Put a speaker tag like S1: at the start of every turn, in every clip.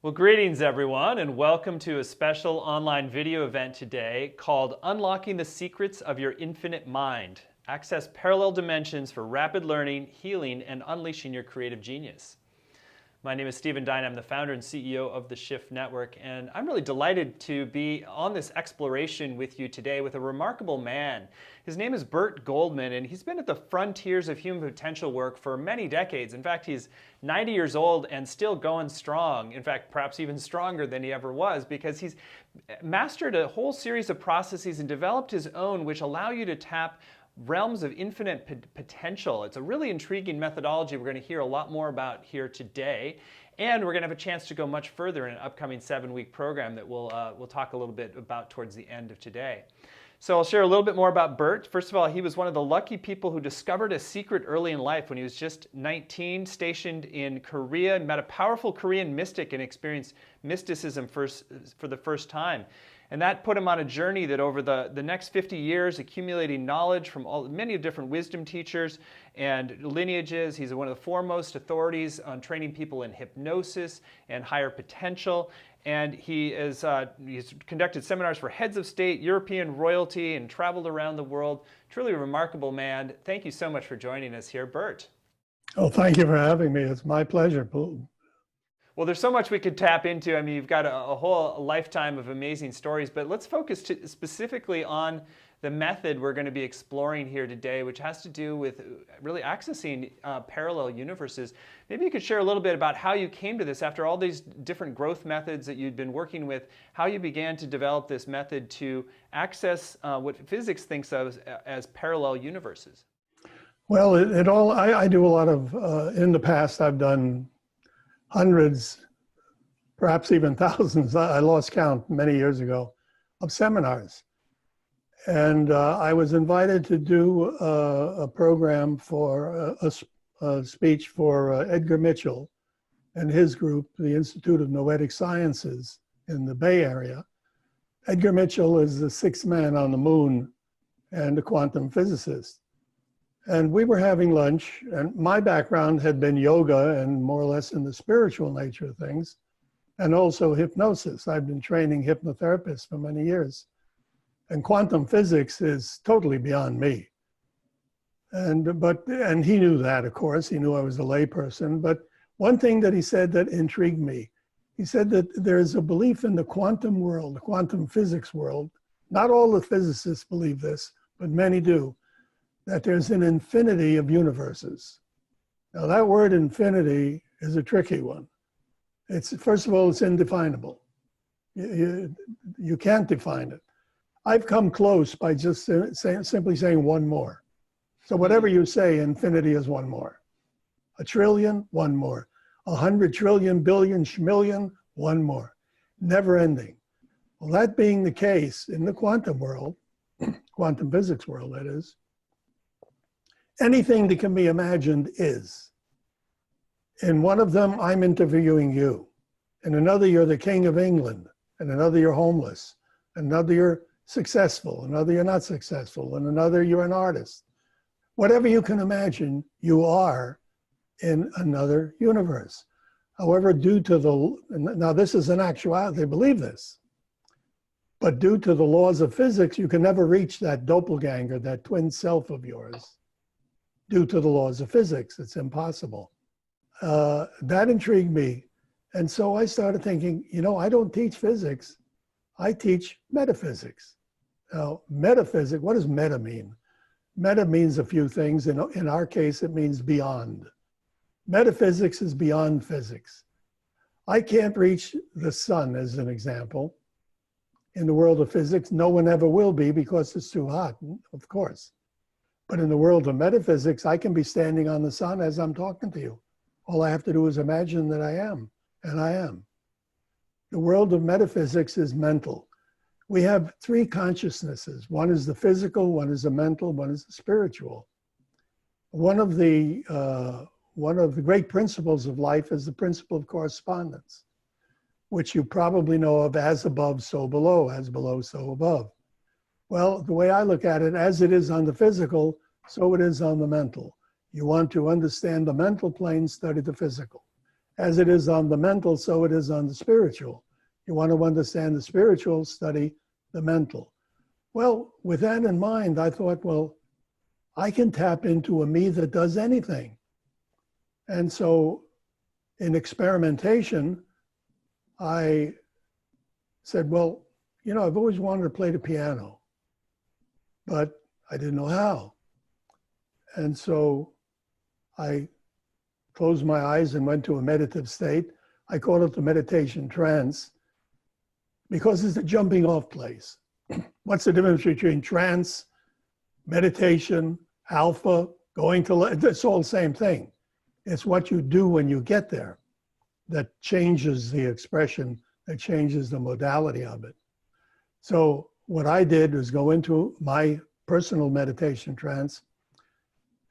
S1: Well, greetings everyone, and welcome to a special online video event today called Unlocking the Secrets of Your Infinite Mind. Access parallel dimensions for rapid learning, healing, and unleashing your creative genius. My name is Stephen Dine. I'm the founder and CEO of the Shift Network, and I'm really delighted to be on this exploration with you today with a remarkable man. His name is Burt Goldman, and he's been at the frontiers of human potential work for many decades. In fact, he's 90 years old and still going strong. In fact, perhaps even stronger than he ever was, because he's mastered a whole series of processes and developed his own, which allow you to tap realms of infinite potential. It's a really intriguing methodology we're going to hear a lot more about here today, and we're going to have a chance to go much further in an upcoming 7-week program that we'll talk a little bit about towards the end of today. So I'll share a little bit more about Burt. First of all, he was one of the lucky people who discovered a secret early in life when he was just 19, stationed in Korea, met a powerful Korean mystic and experienced mysticism for the first time. And that put him on a journey that over the next 50 years, accumulating knowledge from many different wisdom teachers and lineages. He's one of the foremost authorities on training people in hypnosis and higher potential. And he's conducted seminars for heads of state, European royalty, and traveled around the world. Truly a remarkable man. Thank you so much for joining us here, Burt.
S2: Oh, thank you for having me. It's my pleasure.
S1: Well, there's so much we could tap into. I mean, you've got a whole lifetime of amazing stories, but let's focus specifically on the method we're going to be exploring here today, which has to do with really accessing parallel universes. Maybe you could share a little bit about how you came to this after all these different growth methods that you'd been working with, how you began to develop this method to access what physics thinks of as parallel universes.
S2: Well, I do a lot of, in the past, I've done hundreds, perhaps even thousands, I lost count many years ago, of seminars. And I was invited to do a program for a speech for Edgar Mitchell and his group, the Institute of Noetic Sciences in the Bay Area. Edgar Mitchell is the sixth man on the moon and a quantum physicist. And we were having lunch, and my background had been yoga and more or less in the spiritual nature of things, and also hypnosis. I've been training hypnotherapists for many years. And quantum physics is totally beyond me. And he knew that, of course. He knew I was a layperson. But one thing that he said that intrigued me, he said that there's a belief in the quantum world, the quantum physics world. Not all the physicists believe this, but many do, that there's an infinity of universes. Now that word infinity is a tricky one. First of all, it's indefinable. You can't define it. I've come close by just simply saying one more. So whatever you say, infinity is one more. A trillion, one more. 100 trillion, billion, schmillion, one more. Never ending. Well, that being the case in the quantum world, quantum physics world that is, anything that can be imagined is. In one of them, I'm interviewing you. In another, you're the King of England. In another, you're homeless. In another, you're successful. In another, you're not successful. In another, you're an artist. Whatever you can imagine, you are in another universe. However, now this is an actuality, they believe this, but due to the laws of physics, you can never reach that doppelganger, that twin self of yours. Due to the laws of physics, it's impossible. That intrigued me. And so I started thinking, I don't teach physics, I teach metaphysics. Now, metaphysics, what does meta mean? Meta means a few things. In our case, it means beyond. Metaphysics is beyond physics. I can't reach the sun, as an example. In the world of physics, no one ever will be because it's too hot, of course. But in the world of metaphysics, I can be standing on the sun as I'm talking to you. All I have to do is imagine that I am, and I am. The world of metaphysics is mental. We have three consciousnesses. One is the physical, one is the mental, one is the spiritual. One of the great principles of life is the principle of correspondence, which you probably know of as above, so below, as below, so above. Well, the way I look at it, as it is on the physical, so it is on the mental. You want to understand the mental plane, study the physical. As it is on the mental, so it is on the spiritual. You want to understand the spiritual, study the mental. Well, with that in mind, I thought, well, I can tap into a me that does anything. And so in experimentation, I said, well, you know, I've always wanted to play the piano, but I didn't know how. And so I closed my eyes and went to a meditative state. I called it the meditation trance because it's a jumping off place. What's the difference between trance, meditation, alpha, going to, it's all the same thing. It's what you do when you get there that changes the expression, that changes the modality of it. So what I did was go into my personal meditation trance,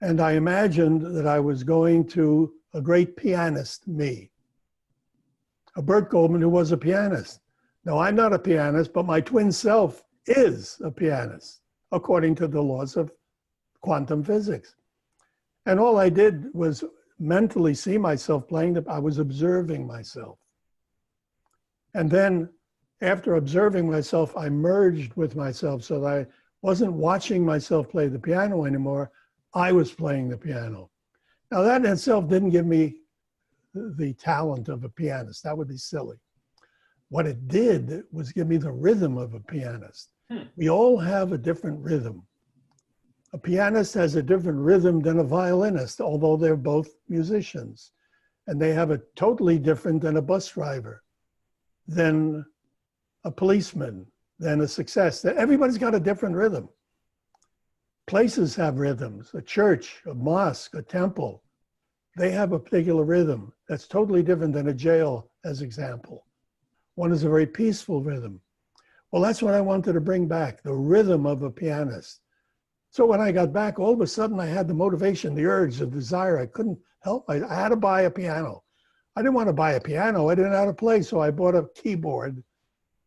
S2: and I imagined that I was going to a great pianist, me, a Burt Goldman who was a pianist. Now, I'm not a pianist, but my twin self is a pianist, according to the laws of quantum physics. And all I did was mentally see myself playing, I was observing myself. And then after observing myself, I merged with myself so that I wasn't watching myself play the piano anymore. I was playing the piano. Now that in itself didn't give me the talent of a pianist. That would be silly. What it did was give me the rhythm of a pianist. We all have a different rhythm. A pianist has a different rhythm than a violinist, although they're both musicians. And they have a totally different than a bus driver, than a policeman, than a success. Everybody's got a different rhythm. Places have rhythms. A church, a mosque, a temple, they have a particular rhythm that's totally different than a jail, as example. One is a very peaceful rhythm. Well, that's what I wanted to bring back, the rhythm of a pianist. So when I got back, all of a sudden I had the motivation, the urge, the desire. I couldn't help. I had to buy a piano. I didn't want to buy a piano. I didn't know how to play, so I bought a keyboard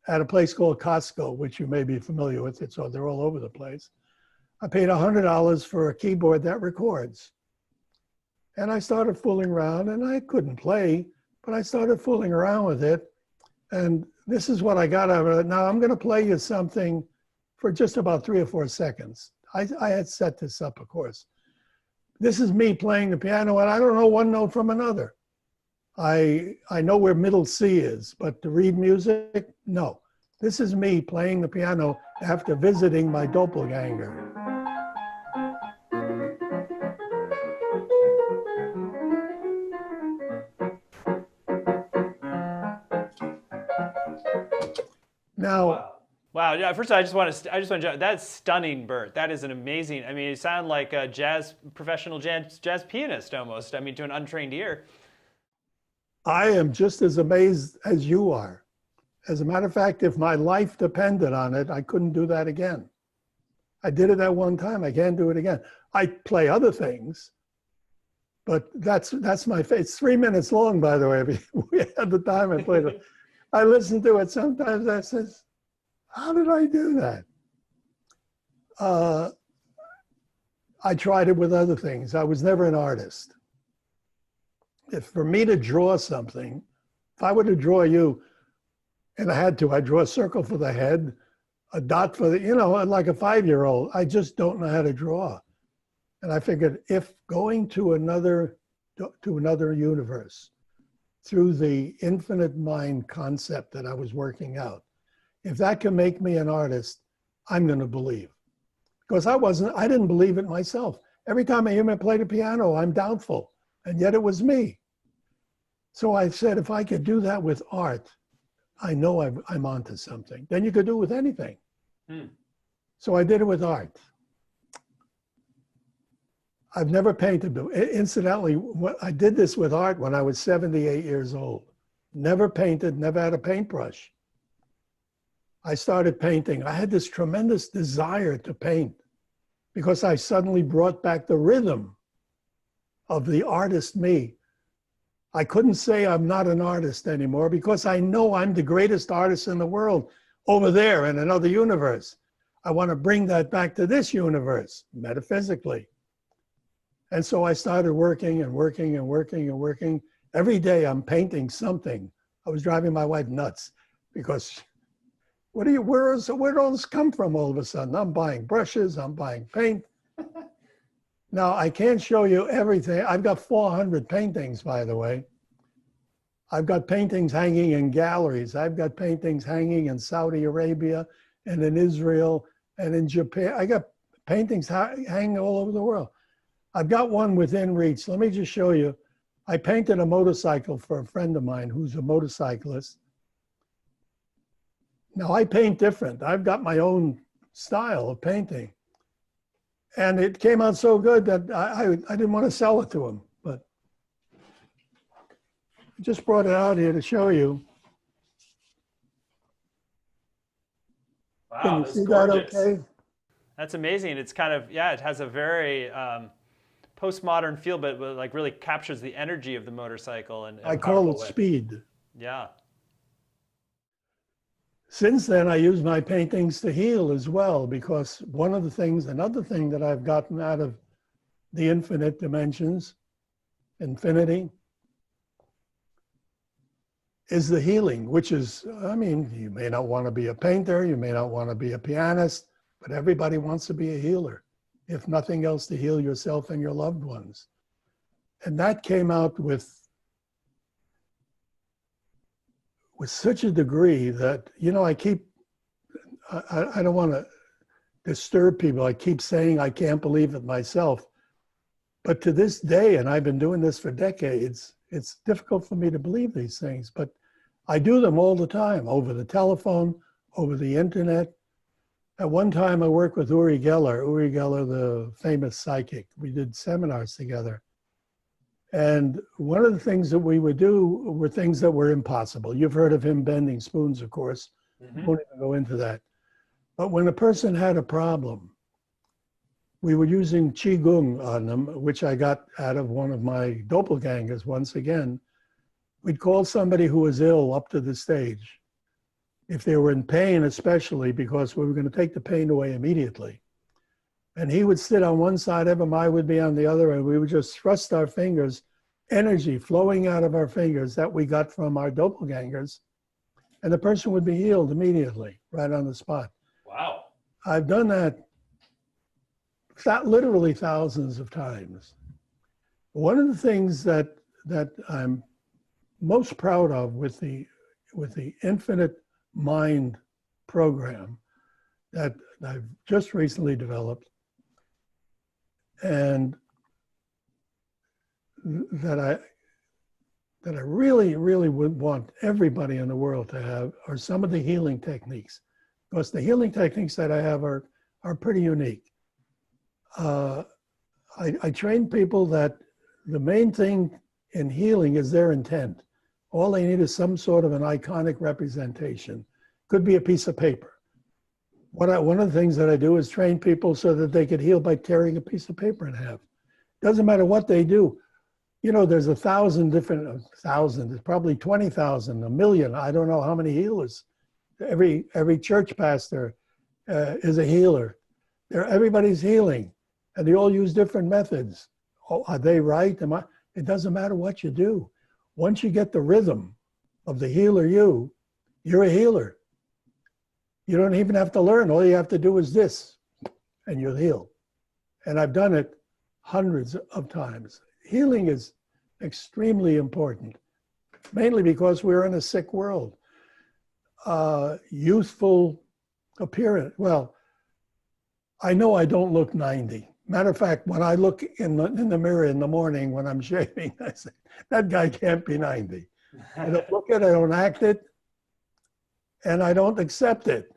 S2: at a place called Costco, which you may be familiar with. So they're all over the place. I paid $100 for a keyboard that records. And I started fooling around, and I couldn't play, but I started fooling around with it. And this is what I got out of it. Now I'm going to play you something for just about 3 or 4 seconds. I had set this up, of course. This is me playing the piano, and I don't know one note from another. I know where middle C is, but to read music, no. This is me playing the piano after visiting my doppelganger. Now,
S1: wow. Yeah. First, I just want to. That's stunning, Burt. That is an amazing. I mean, you sound like a professional jazz pianist almost. I mean, to an untrained ear.
S2: I am just as amazed as you are. As a matter of fact, if my life depended on it, I couldn't do that again. I did it that one time. I can't do it again. I play other things, but that's my face. It's 3 minutes long, by the way. We had the time I played it. I listen to it sometimes. I says, how did I do that? I tried it with other things. I was never an artist. If for me to draw something, if I were to draw you, and I had to, I'd draw a circle for the head, a dot for the, like a 5-year-old. I just don't know how to draw. And I figured if going to another universe through the infinite mind concept that I was working out, if that can make me an artist, I'm going to believe. Because I didn't believe it myself. Every time I hear me play the piano, I'm doubtful. And yet it was me. So I said, if I could do that with art, I know I'm onto something. Then you could do it with anything. So I did it with art. I've never painted. Incidentally, I did this with art when I was 78 years old. Never painted, never had a paintbrush. I started painting. I had this tremendous desire to paint because I suddenly brought back the rhythm of the artist me. I couldn't say I'm not an artist anymore because I know I'm the greatest artist in the world over there in another universe. I want to bring that back to this universe, metaphysically. And so I started working and working and working and working. Every day I'm painting something. I was driving my wife nuts because where did all this come from all of a sudden? I'm buying brushes, I'm buying paint. Now, I can't show you everything. I've got 400 paintings, by the way. I've got paintings hanging in galleries. I've got paintings hanging in Saudi Arabia and in Israel and in Japan. I got paintings hanging all over the world. I've got one within reach. Let me just show you. I painted a motorcycle for a friend of mine who's a motorcyclist. Now, I paint different. I've got my own style of painting. And it came out so good that I didn't want to sell it to him, but I just brought it out here to show you.
S1: Wow,
S2: Can you
S1: that's
S2: see
S1: gorgeous.
S2: that okay?
S1: That's amazing. It's kind of, yeah, it has a very postmodern feel, but like really captures the energy of the motorcycle in
S2: I
S1: a
S2: call
S1: powerful
S2: it
S1: way.
S2: speed.
S1: Yeah.
S2: Since then, I use my paintings to heal as well, because another thing that I've gotten out of the infinite dimensions, infinity, is the healing, which is, I mean, you may not want to be a painter, you may not want to be a pianist, but everybody wants to be a healer, if nothing else, to heal yourself and your loved ones. And that came out with such a degree that, you know, I don't want to disturb people. I keep saying I can't believe it myself. But to this day, and I've been doing this for decades, it's difficult for me to believe these things, but I do them all the time, over the telephone, over the internet. At one time, I worked with Uri Geller, the famous psychic. We did seminars together. And one of the things that we would do were things that were impossible. You've heard of him bending spoons, of course. I won't even go into that. But when a person had a problem, we were using Qigong on them, which I got out of one of my doppelgangers once again. We'd call somebody who was ill up to the stage, if they were in pain especially, because we were going to take the pain away immediately. And he would sit on one side of him, I would be on the other, and we would just thrust our fingers, energy flowing out of our fingers that we got from our doppelgangers, and the person would be healed immediately, right on the spot.
S1: Wow.
S2: I've done that literally thousands of times. One of the things that I'm most proud of with the Infinite Mind program that I've just recently developed, and that I really, really would want everybody in the world to have, are some of the healing techniques. Because the healing techniques that I have are pretty unique. I train people that the main thing in healing is their intent. All they need is some sort of an iconic representation. Could be a piece of paper. One of the things that I do is train people so that they could heal by tearing a piece of paper in half. Doesn't matter what they do. You know, there's 1,000 different, there's probably 20,000, 1,000,000. I don't know how many healers. Every church pastor is a healer. Everybody's healing, and they all use different methods. Oh, are they right? It doesn't matter what you do. Once you get the rhythm of the healer you're a healer. You don't even have to learn. All you have to do is this, and you'll heal. And I've done it hundreds of times. Healing is extremely important, mainly because we're in a sick world. Youthful appearance. Well, I know I don't look 90. Matter of fact, when I look in the mirror in the morning when I'm shaving, I say, that guy can't be 90. I don't look it, I don't act it, and I don't accept it.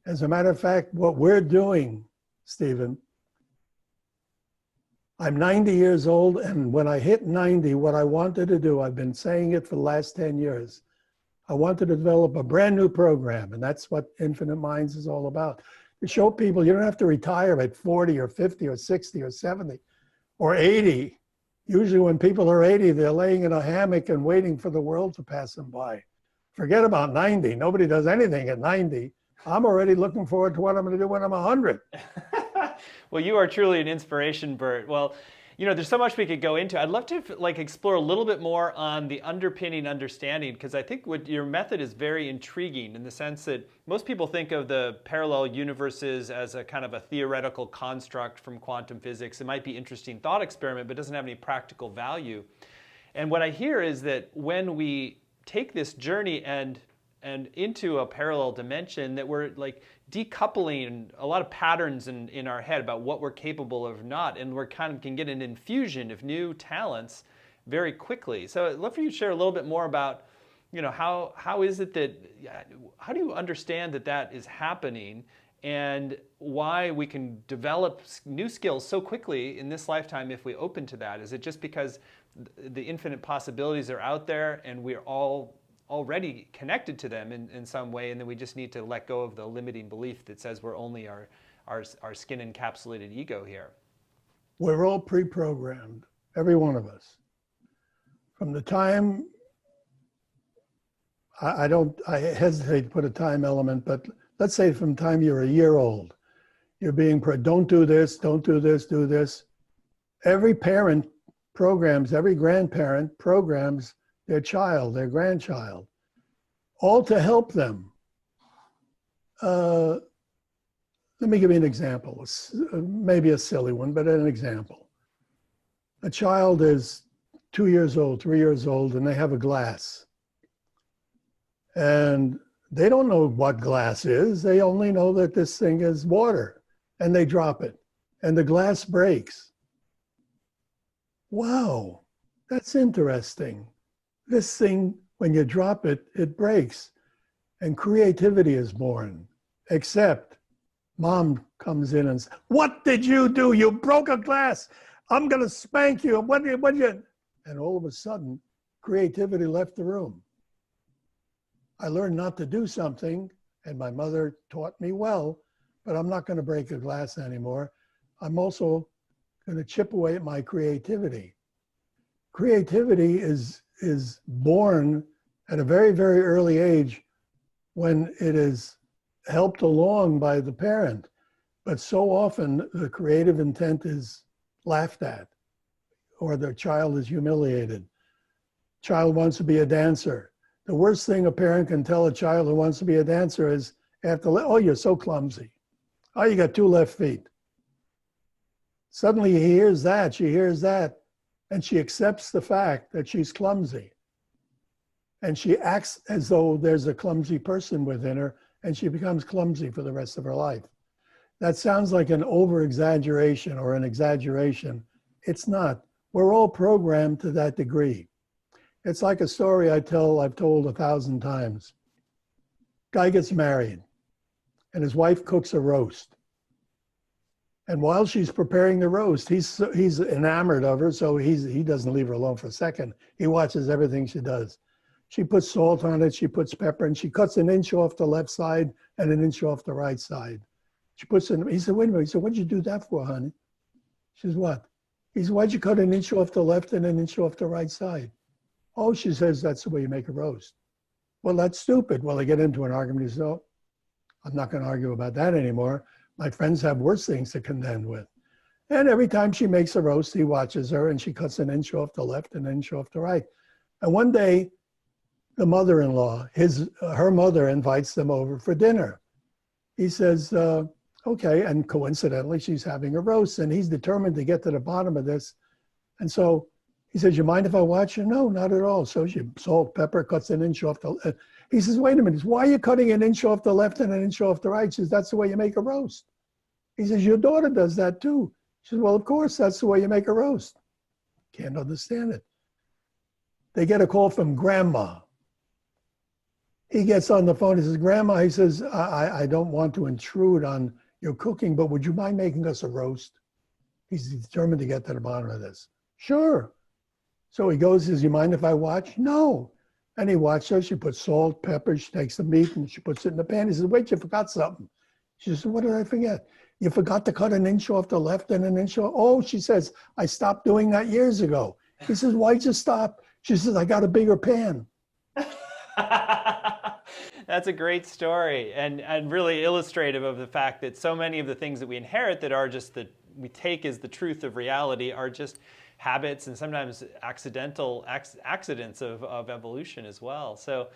S2: As a matter of fact, what we're doing, Stephen, I'm 90 years old, and when I hit 90, what I wanted to do, I've been saying it for the last 10 years, I wanted to develop a brand new program, and that's what Infinite Minds is all about. To show people you don't have to retire at 40 or 50 or 60 or 70 or 80. Usually when people are 80, they're laying in a hammock and waiting for the world to pass them by. Forget about 90. Nobody does anything at 90. I'm already looking forward to what I'm going to do when I'm 100.
S1: Well, you are truly an inspiration, Burt. Well, There's so much we could go into. I'd love to like explore a little bit more on the underpinning understanding, because I think what your method is very intriguing in the sense that most people think of the parallel universes as a kind of a theoretical construct from quantum physics. It might be interesting thought experiment, but doesn't have any practical value. And what I hear is that when we take this journey and into a parallel dimension, that we're like decoupling a lot of patterns in our head about what we're capable of or not, and we're kind of can get an infusion of new talents very quickly. So I'd love for you to share a little bit more about, how is it that, how do you understand that that is happening, and why we can develop new skills so quickly in this lifetime if we open to that? Is it just because the infinite possibilities are out there and we're all already connected to them in some way, and then we just need to let go of the limiting belief that says we're only our skin encapsulated ego here?
S2: We're all pre-programmed, every one of us. From the time, I hesitate to put a time element, but let's say from the time you're a year old, you're being, don't do this, don't do this, do this. Every parent programs, every grandparent programs their child, their grandchild, all to help them. Let me give you an example, maybe a silly one, but an example. A child is 2 years old, 3 years old, and they have a glass. And they don't know what glass is. They only know that this thing is water, and they drop it, and the glass breaks. Wow, that's interesting. This thing, when you drop it, it breaks, and creativity is born. Except mom comes in and says, "What did you do? You broke a glass. I'm going to spank you." What you? And all of a sudden, creativity left the room. I learned not to do something, and my mother taught me well, but I'm not going to break a glass anymore. I'm also going to chip away at my creativity. Creativity is born at a very, very early age when it is helped along by the parent. But so often the creative intent is laughed at, or the child is humiliated. Child wants to be a dancer. The worst thing a parent can tell a child who wants to be a dancer is, oh, you're so clumsy. Oh, you got 2 left feet. Suddenly he hears that, she hears that, and she accepts the fact that she's clumsy. And she acts as though there's a clumsy person within her, and she becomes clumsy for the rest of her life. That sounds like an over-exaggeration or an exaggeration. It's not. We're all programmed to that degree. It's like a story I've told 1,000 times. Guy gets married, and his wife cooks a roast. And while she's preparing the roast, he's enamored of her, so he doesn't leave her alone for a second. He watches everything she does. She puts salt on it, she puts pepper, and she cuts an inch off the left side and an inch off the right side. She puts in, he said, "Wait a minute." He said, "What'd you do that for, honey?" She says, "What?" He said, "Why'd you cut an inch off the left and an inch off the right side?" "Oh," she says, "that's the way you make a roast." "Well, that's stupid." Well, they get into an argument. He says, "Oh, I'm not going to argue about that anymore. My friends have worse things to contend with." And every time she makes a roast, he watches her, and she cuts an inch off the left and an inch off the right. And one day, the mother-in-law, her mother invites them over for dinner. He says, okay, and coincidentally, she's having a roast, and he's determined to get to the bottom of this. And so he says, "You mind if I watch you?" "No, not at all." So she salt, pepper, cuts an inch off the. He says, "Wait a minute, why are you cutting an inch off the left and an inch off the right?" She says, "That's the way you make a roast." He says, "Your daughter does that too." She says, "Well, of course, that's the way you make a roast." Can't understand it. They get a call from grandma. He gets on the phone. He says, "Grandma," he says, I don't want to intrude on your cooking, but would you mind making us a roast?" He's determined to get to the bottom of this. "Sure." So he goes, "Says, you mind if I watch?" "No." And he watches her. She puts salt, pepper. She takes the meat and she puts it in the pan. He says, "Wait, you forgot something." She says, "What did I forget?" "You forgot to cut an inch off the left and an inch off." "Oh," she says, "I stopped doing that years ago." He says, "Why'd you stop?" She says, "I got a bigger pan."
S1: That's a great story, and really illustrative of the fact that so many of the things that we inherit that are just the we take as the truth of reality are just habits and sometimes accidents of evolution as well. So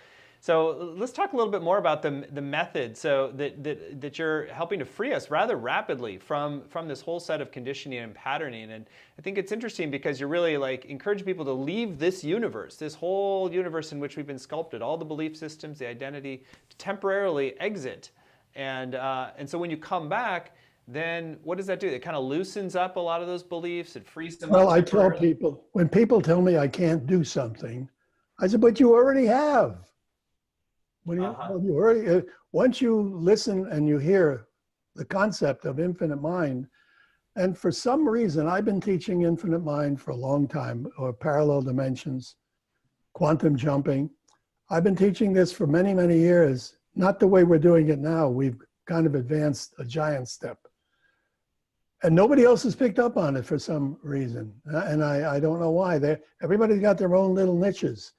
S1: let's talk a little bit more about the method, so that you're helping to free us rather rapidly from this whole set of conditioning and patterning. And I think it's interesting because you're really like encouraging people to leave this universe, this whole universe in which we've been sculpted, all the belief systems, the identity, to temporarily exit. And so when you come back, then what does that do? It kind of loosens up a lot of those beliefs. It frees them up.
S2: Well, I tell people, when people tell me I can't do something, I said, but you already have. When you already, once you listen and you hear the concept of infinite mind, and for some reason, I've been teaching infinite mind for a long time, or parallel dimensions, quantum jumping. I've been teaching this for many, many years, not the way we're doing it now. We've kind of advanced a giant step. And nobody else has picked up on it for some reason. And I don't know why. Everybody's got their own little niches.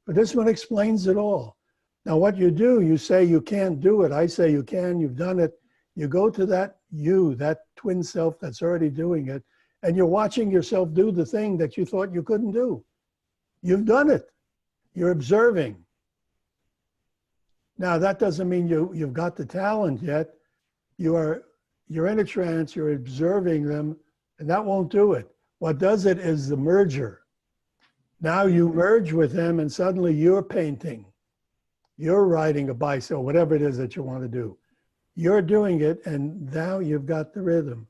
S2: But this one explains it all. Now, what you do, you say you can't do it. I say you can, you've done it. You go to that twin self that's already doing it, and you're watching yourself do the thing that you thought you couldn't do. You've done it. You're observing. Now, that doesn't mean you've got the talent yet. You're in a trance, you're observing them, and that won't do it. What does it is the merger. Now you merge with them, and suddenly you're painting. You're riding a bicycle, whatever it is that you want to do. You're doing it, and now you've got the rhythm.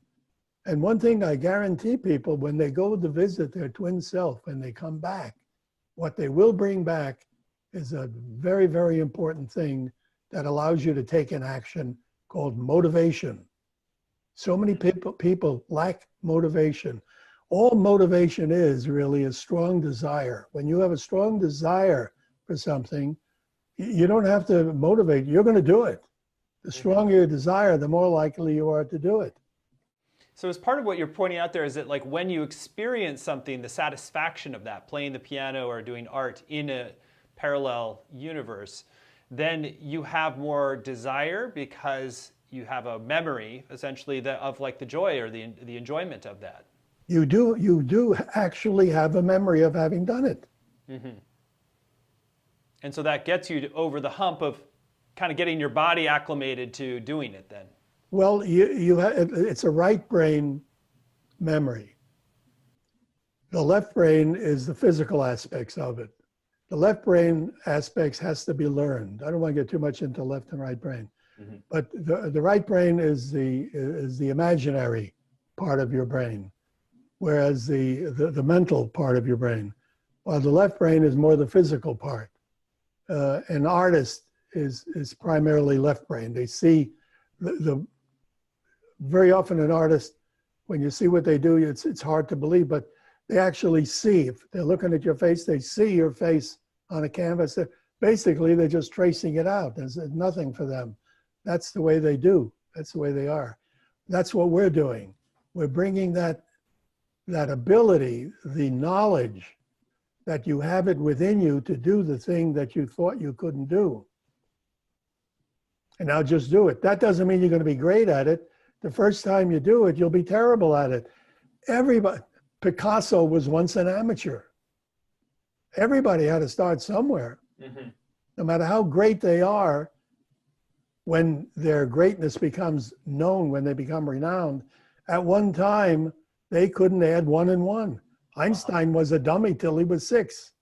S2: And one thing I guarantee people, when they go to visit their twin self and they come back, what they will bring back is a very, very important thing that allows you to take an action called motivation. So many people lack motivation. All motivation is really a strong desire. When you have a strong desire for something, you don't have to motivate. You're going to do it. The stronger your desire, the more likely you are to do it.
S1: So as part of what you're pointing out there is that like when you experience something, the satisfaction of that, playing the piano or doing art in a parallel universe, then you have more desire because you have a memory essentially of like the joy or the enjoyment of that.
S2: You do actually have a memory of having done it.
S1: Mm-hmm. And so that gets you over the hump of kind of getting your body acclimated to doing it then.
S2: Well, it's a right brain memory. The left brain is the physical aspects of it. The left brain aspects has to be learned. I don't want to get too much into left and right brain. Mm-hmm. But the right brain is the imaginary part of your brain, whereas the mental part of your brain, while the left brain is more the physical part. An artist is primarily left brain. They see very often an artist, when you see what they do, it's hard to believe, but they actually see. If they're looking at your face, they see your face on a canvas. Basically, they're just tracing it out. There's nothing for them. That's the way they do. That's the way they are. That's what we're doing. We're bringing that ability, the knowledge, that you have it within you to do the thing that you thought you couldn't do. And now just do it. That doesn't mean you're going to be great at it. The first time you do it, you'll be terrible at it. Picasso was once an amateur. Everybody had to start somewhere. Mm-hmm. No matter how great they are, when their greatness becomes known, when they become renowned, at one time, they couldn't add 1 and 1. Einstein was a dummy till he was 6.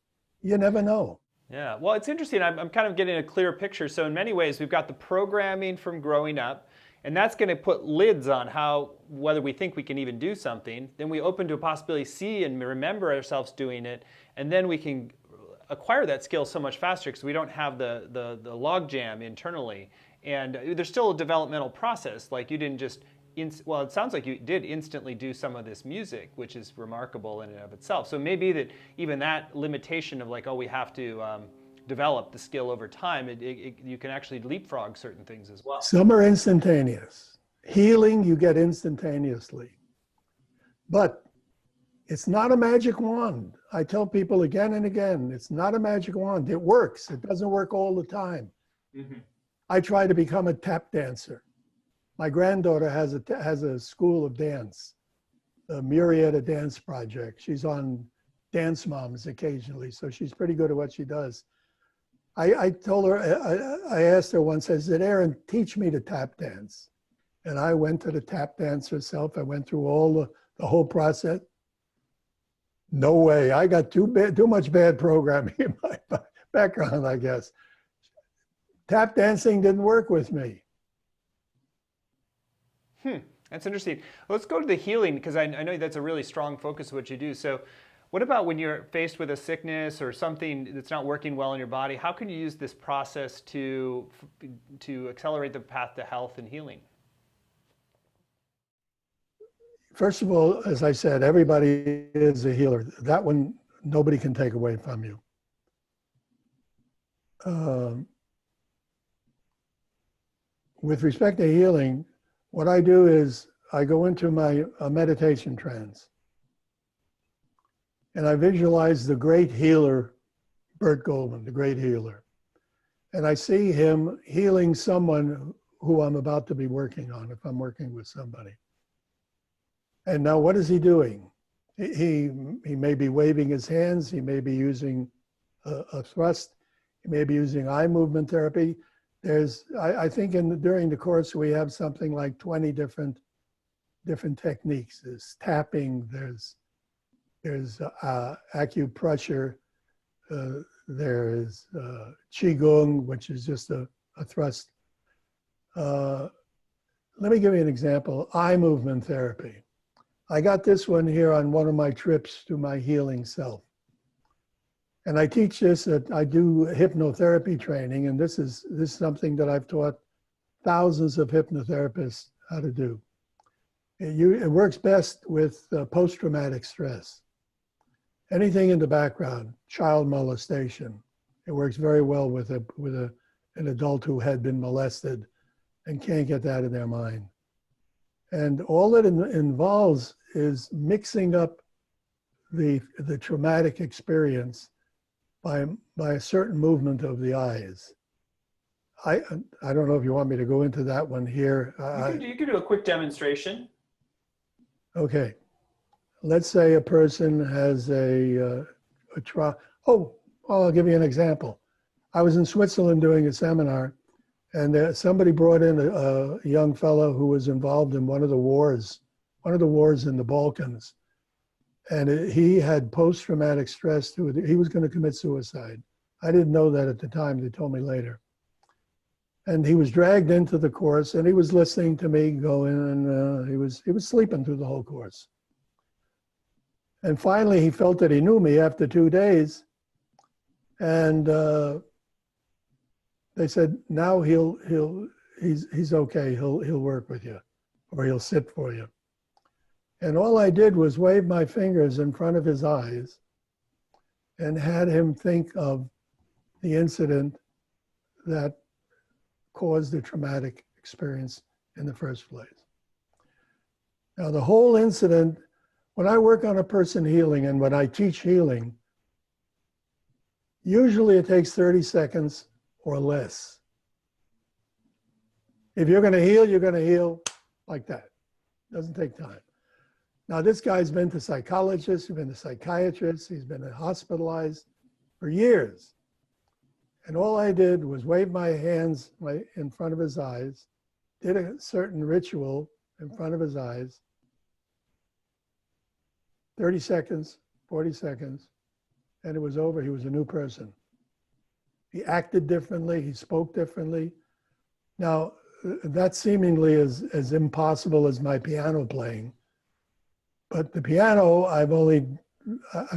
S2: You never know.
S1: Yeah, well, it's interesting. I'm kind of getting a clear picture. So in many ways, we've got the programming from growing up, and that's going to put lids on whether we think we can even do something. Then we open to a possibility, see and remember ourselves doing it, and then we can acquire that skill so much faster because we don't have the log jam internally. And there's still a developmental process. Like you didn't just well, it sounds like you did instantly do some of this music, which is remarkable in and of itself. So maybe that even that limitation of like, oh, we have to develop the skill over time, you can actually leapfrog certain things as well.
S2: Some are instantaneous. Healing you get instantaneously. But it's not a magic wand. I tell people again and again, it's not a magic wand. It works. It doesn't work all the time. Mm-hmm. I try to become a tap dancer. My granddaughter has a school of dance. the Murrieta Dance Project. She's on Dance Moms occasionally, so she's pretty good at what she does. I told her, I asked her once, I said, Erin, teach me to tap dance. And I went to the tap dance herself. I went through all the whole process. No way. I got too much bad programming in my background, I guess. Tap dancing didn't work with me.
S1: That's interesting. Let's go to the healing, because I know that's a really strong focus of what you do. So what about when you're faced with a sickness or something that's not working well in your body? How can you use this process to accelerate the path to health and healing?
S2: First of all, as I said, everybody is a healer. That one, nobody can take away from you. With respect to healing, what I do is I go into my meditation trance. And I visualize the great healer, Burt Goldman, the great healer. And I see him healing someone who I'm about to be working on, if I'm working with somebody. And now what is he doing? He may be waving his hands. He may be using a thrust. He may be using eye movement therapy. I think during the course, we have something like 20 different techniques. There's tapping, there's acupressure, there's qigong, which is just a thrust. Let me give you an example. Eye movement therapy. I got this one here on one of my trips to my healing self. And I teach this I do hypnotherapy training, and this is something that I've taught thousands of hypnotherapists how to do. It works best with post-traumatic stress. Anything in the background, child molestation. It works very well with an adult who had been molested and can't get that in their mind. And all it involves is mixing up the traumatic experience by a certain movement of the eyes. I don't know if you want me to go into that one here.
S1: You could do a quick demonstration.
S2: Okay. Let's say a person has I'll give you an example. I was in Switzerland doing a seminar, and somebody brought in a young fellow who was involved in one of the wars in the Balkans. And he had post-traumatic stress. He was going to commit suicide. I didn't know that at the time. They told me later. And he was dragged into the course, and he was listening to me go in, and he was sleeping through the whole course. And finally, he felt that he knew me after 2 days. And they said, now he's okay. He'll work with you, or he'll sit for you. And all I did was wave my fingers in front of his eyes and had him think of the incident that caused the traumatic experience in the first place. Now, the whole incident, when I work on a person healing and when I teach healing, usually it takes 30 seconds or less. If you're going to heal, you're going to heal like that. It doesn't take time. Now, this guy's been to psychologists, he's been to psychiatrists, he's been hospitalized for years. And all I did was wave my hands in front of his eyes, did a certain ritual in front of his eyes, 30 seconds, 40 seconds, and it was over. He was a new person. He acted differently, he spoke differently. Now, that seemingly is as impossible as my piano playing. But the piano, I've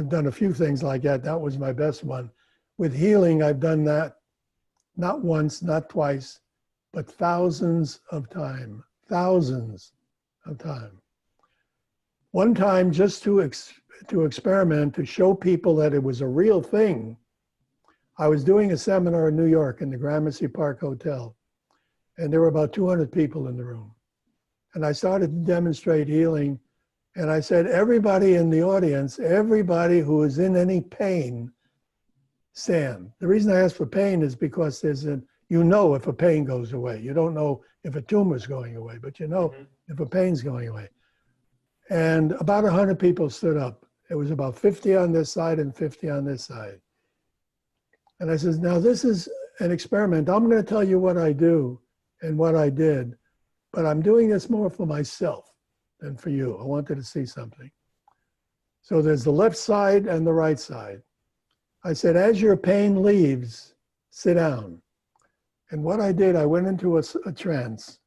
S2: done a few things like that. That was my best one. With healing, I've done that not once, not twice, but thousands of times. One time, just to experiment, to show people that it was a real thing, I was doing a seminar in New York in the Gramercy Park Hotel, and there were about 200 people in the room. And I started to demonstrate healing. And I said, everybody in the audience, everybody who is in any pain, stand. The reason I ask for pain is because if a pain goes away. You don't know if a tumor is going away, but you know if a pain's going away. And about 100 people stood up. It was about 50 on this side and 50 on this side. And I said, now this is an experiment. I'm going to tell you what I do and what I did, but I'm doing this more for myself than for you. I wanted to see something. So there's the left side and the right side. I said, as your pain leaves, sit down. And what I did, I went into a trance.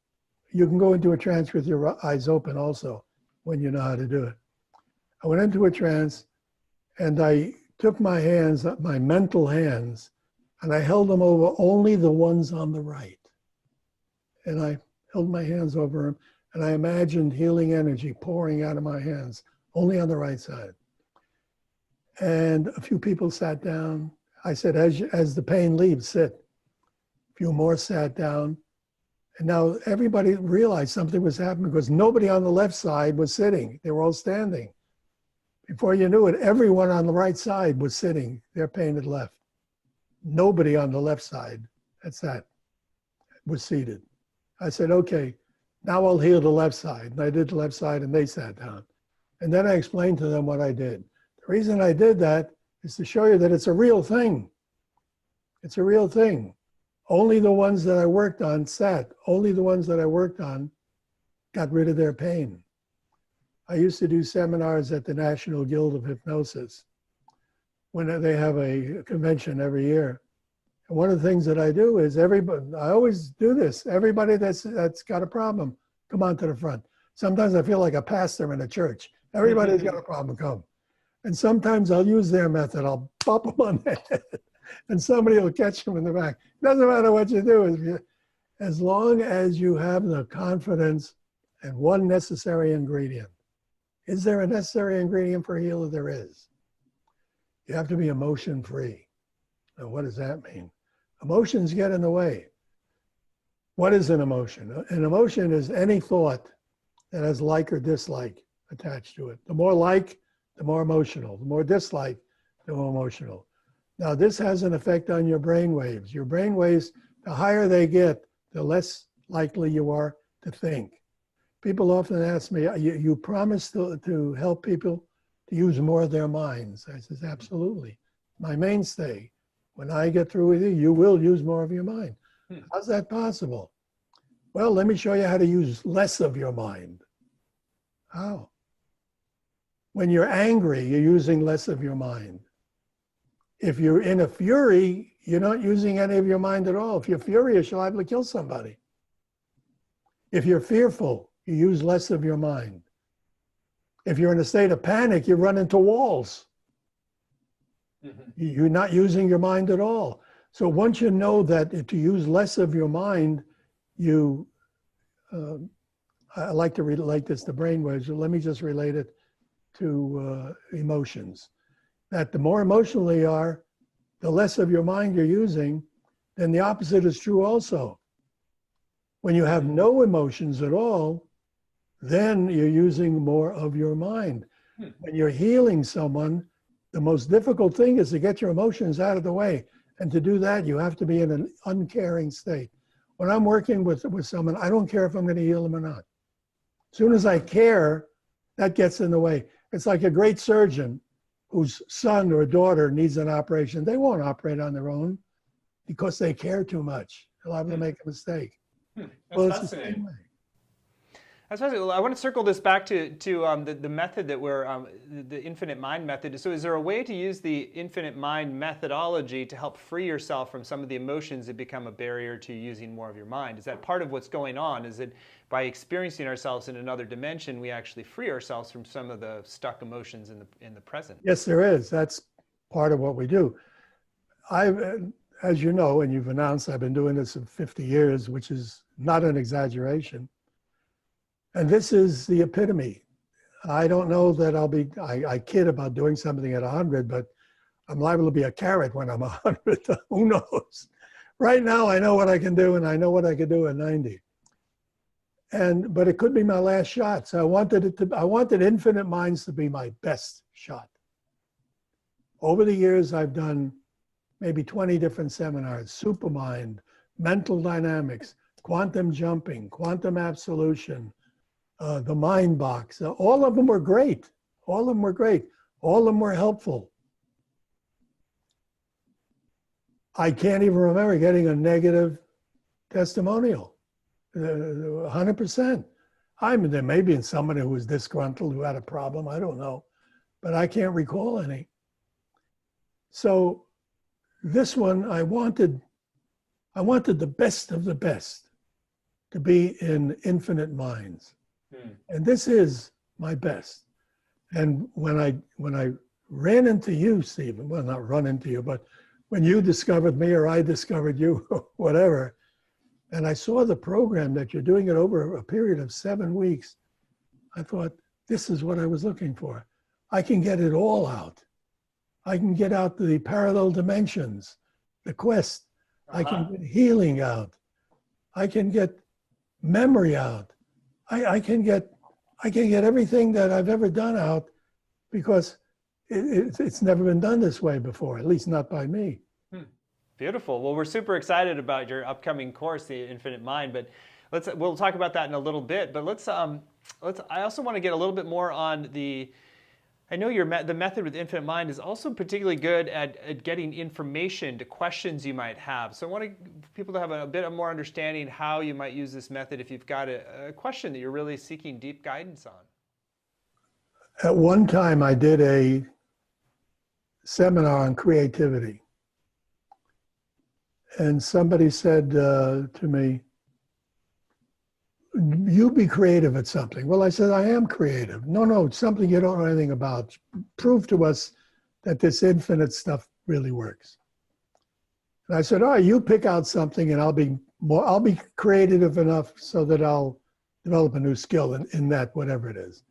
S2: You can go into a trance with your eyes open also when you know how to do it. I went into a trance and I took my hands, my mental hands, and I held them over only the ones on the right. And I held my hands over them and I imagined healing energy pouring out of my hands, only on the right side. And a few people sat down. I said, as the pain leaves, sit. A few more sat down. And now everybody realized something was happening because nobody on the left side was sitting. They were all standing. Before you knew it, everyone on the right side was sitting. Their pain had left. Nobody on the left side, that's that, was seated. I said, okay, now I'll heal the left side. And I did the left side and they sat down. And then I explained to them what I did. The reason I did that is to show you that it's a real thing. It's a real thing. Only the ones that I worked on sat. Only the ones that I worked on got rid of their pain. I used to do seminars at the National Guild of Hypnosis when they have a convention every year. And one of the things that I do is I always do this. Everybody that's got a problem, come on to the front. Sometimes I feel like a pastor in a church. Everybody's got a problem, come. And sometimes I'll use their method. I'll bop them on the head and somebody will catch them in the back. Doesn't matter what you do. As long as you have the confidence and one necessary ingredient. Is there a necessary ingredient for a healer? There is. You have to be emotion-free. Now, what does that mean? Emotions get in the way. What is an emotion? An emotion is any thought that has like or dislike attached to it. The more like, the more emotional. The more dislike, the more emotional. Now, this has an effect on your brain waves. Your brain waves, the higher they get, the less likely you are to think. People often ask me, you promise to help people to use more of their minds. I says, absolutely. My mainstay. When I get through with you, you will use more of your mind. How's that possible? Well, let me show you how to use less of your mind. How? When you're angry, you're using less of your mind. If you're in a fury, you're not using any of your mind at all. If you're furious, you're liable to kill somebody. If you're fearful, you use less of your mind. If you're in a state of panic, you run into walls. You're not using your mind at all. So once you know that to use less of your mind, I like to relate this to brainwaves. Let me just relate it to emotions. That the more emotional you are, the less of your mind you're using, then the opposite is true also. When you have no emotions at all, then you're using more of your mind. When you're healing someone, the most difficult thing is to get your emotions out of the way. And to do that, you have to be in an uncaring state. When I'm working with someone, I don't care if I'm going to heal them or not. As soon as I care, that gets in the way. It's like a great surgeon whose son or daughter needs an operation. They won't operate on their own because they care too much. They're liable to make a mistake. Well, it's the same way.
S1: That's fascinating. I want to circle this back to the method that we're, the infinite mind method. So is there a way to use the infinite mind methodology to help free yourself from some of the emotions that become a barrier to using more of your mind? Is that part of what's going on? Is it by experiencing ourselves in another dimension, we actually free ourselves from some of the stuck emotions in the present?
S2: Yes, there is. That's part of what we do. As you know, and you've announced, I've been doing this for 50 years, which is not an exaggeration. And this is the epitome. I don't know that I kid about doing something at 100, but I'm liable to be a carrot when I'm 100. Who knows? Right now, I know what I can do, and I know what I could do at 90. But it could be my last shot. So I wanted Infinite Minds to be my best shot. Over the years, I've done maybe 20 different seminars: Supermind, mental dynamics, quantum jumping, quantum absolution, the Mind Box. All of them were great. All of them were great. All of them were helpful. I can't even remember getting a negative testimonial, 100%. I mean, there may be somebody who was disgruntled, who had a problem, I don't know, but I can't recall any. So this one, I wanted the best of the best to be in Infinite Minds. And this is my best. And when I ran into you, Stephen, well, not run into you, but when you discovered me or I discovered you, whatever, and I saw the program that you're doing it over a period of 7 weeks, I thought, this is what I was looking for. I can get it all out. I can get out the parallel dimensions, the quest. I can get healing out. I can get memory out. I can get everything that I've ever done out, because it's never been done this way before, at least not by me.
S1: Beautiful. Well, we're super excited about your upcoming course, The Infinite Mind, but we'll talk about that in a little bit. But I also want to get a little bit more on I know the method with Infinite Mind is also particularly good at getting information to questions you might have. So I want people to have a bit of more understanding how you might use this method if you've got a question that you're really seeking deep guidance on.
S2: At one time, I did a seminar on creativity. And somebody said to me, you be creative at something. Well, I said, I am creative. No, it's something you don't know anything about. Prove to us that this infinite stuff really works. And I said, all right, you pick out something and I'll be creative enough so that I'll develop a new skill in that, whatever it is.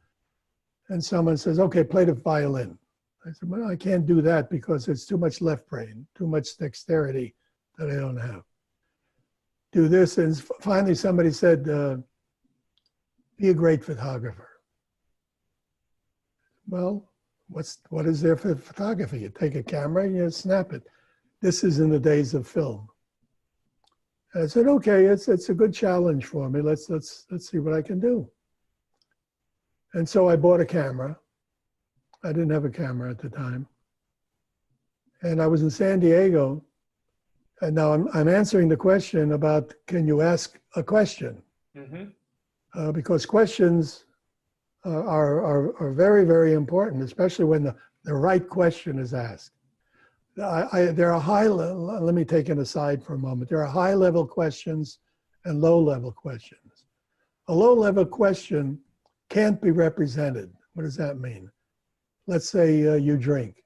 S2: And someone says, okay, play the violin. I said, well, I can't do that because it's too much left brain, too much dexterity that I don't have. Do this. And finally somebody said, be a great photographer. Well, what is there for photography? You take a camera and you snap it. This is in the days of film. And I said, okay, it's a good challenge for me. Let's see what I can do. And so I bought a camera. I didn't have a camera at the time. And I was in San Diego. And now I'm answering the question about, can you ask a question? Because questions are very, very important, especially when the right question is asked. There are let me take an aside for a moment. There are high-level questions and low-level questions. A low-level question can't be represented. What does that mean? Let's say you drink.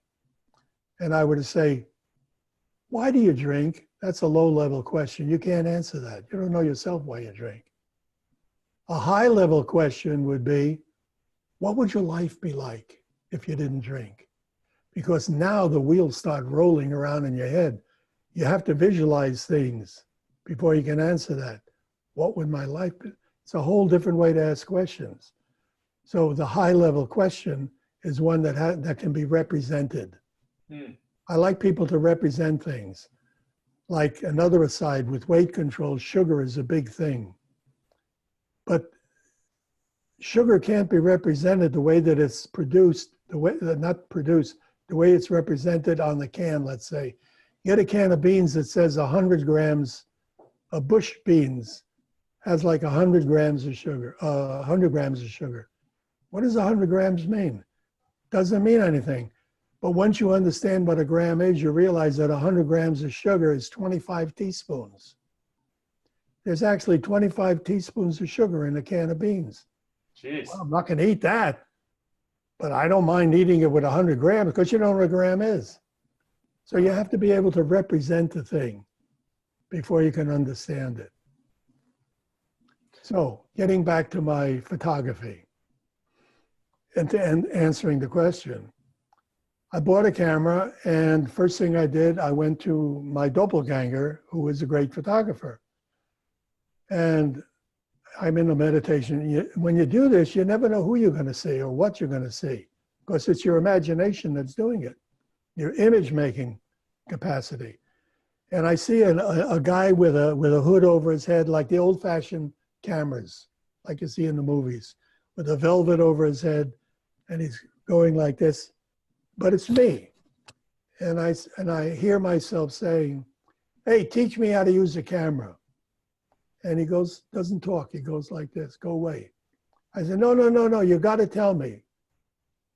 S2: And I were to say, why do you drink? That's a low-level question. You can't answer that. You don't know yourself why you drink. A high-level question would be, what would your life be like if you didn't drink? Because now the wheels start rolling around in your head. You have to visualize things before you can answer that. What would my life be? It's a whole different way to ask questions. So the high-level question is one that can be represented. I like people to represent things. Like another aside, with weight control, sugar is a big thing. But sugar can't be represented the way that it's produced, the way it's represented on the can, let's say. You get a can of beans that says 100 grams, a bush beans has like 100 grams of sugar, 100 grams of sugar. What does 100 grams mean? Doesn't mean anything. But once you understand what a gram is, you realize that 100 grams of sugar is 25 teaspoons. There's actually 25 teaspoons of sugar in a can of beans.
S1: Jeez.
S2: Well, I'm not going to eat that, but I don't mind eating it with 100 grams because you know what a gram is. So you have to be able to represent the thing before you can understand it. So getting back to my photography and answering the question. I bought a camera, and first thing I did, I went to my doppelganger, who was a great photographer. And I'm in a meditation. When you do this, you never know who you're going to see or what you're going to see, because it's your imagination that's doing it, your image-making capacity. And I see a guy with a hood over his head, like the old-fashioned cameras, like you see in the movies. with a velvet over his head, and he's going like this, but it's me. And I hear myself saying, hey, teach me how to use the camera. And he goes, doesn't talk. He goes like this, go away. I said, no, no, no, no, you got to tell me.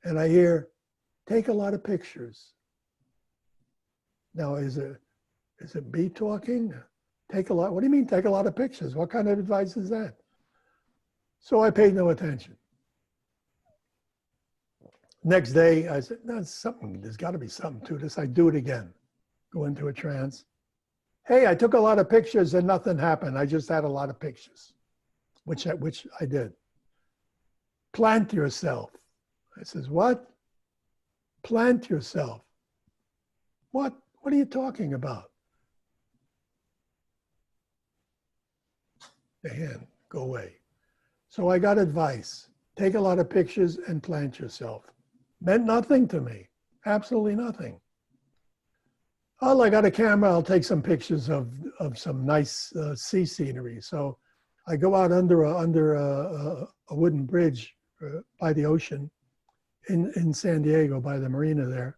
S2: And I hear, take a lot of pictures. Now, is it me talking? Take a lot, what do you mean take a lot of pictures? What kind of advice is that? So I paid no attention. Next day, I said, no, there's got to be something to this. I do it again, go into a trance. Hey, I took a lot of pictures and nothing happened. I just had a lot of pictures, which I did. Plant yourself. I says, what? Plant yourself. What? What are you talking about? The hand, go away. So I got advice. Take a lot of pictures and plant yourself. Meant nothing to me. Absolutely nothing. Oh, I got a camera. I'll take some pictures of some nice sea scenery. So I go out under a wooden bridge by the ocean in San Diego, by the marina there.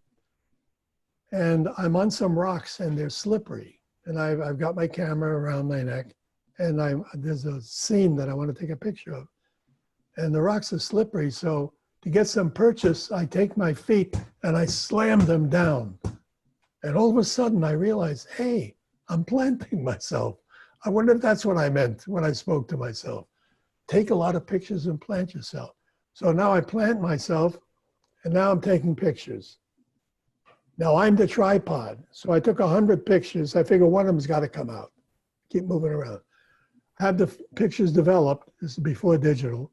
S2: And I'm on some rocks and they're slippery. And I've got my camera around my neck, and there's a scene that I want to take a picture of. And the rocks are slippery, so to get some purchase, I take my feet and I slam them down. And all of a sudden I realize, hey, I'm planting myself. I wonder if that's what I meant when I spoke to myself. Take a lot of pictures and plant yourself. So now I plant myself, and now I'm taking pictures. Now I'm the tripod. So I took 100 pictures. I figure one of them's got to come out. Keep moving around. Have the pictures developed. This is before digital.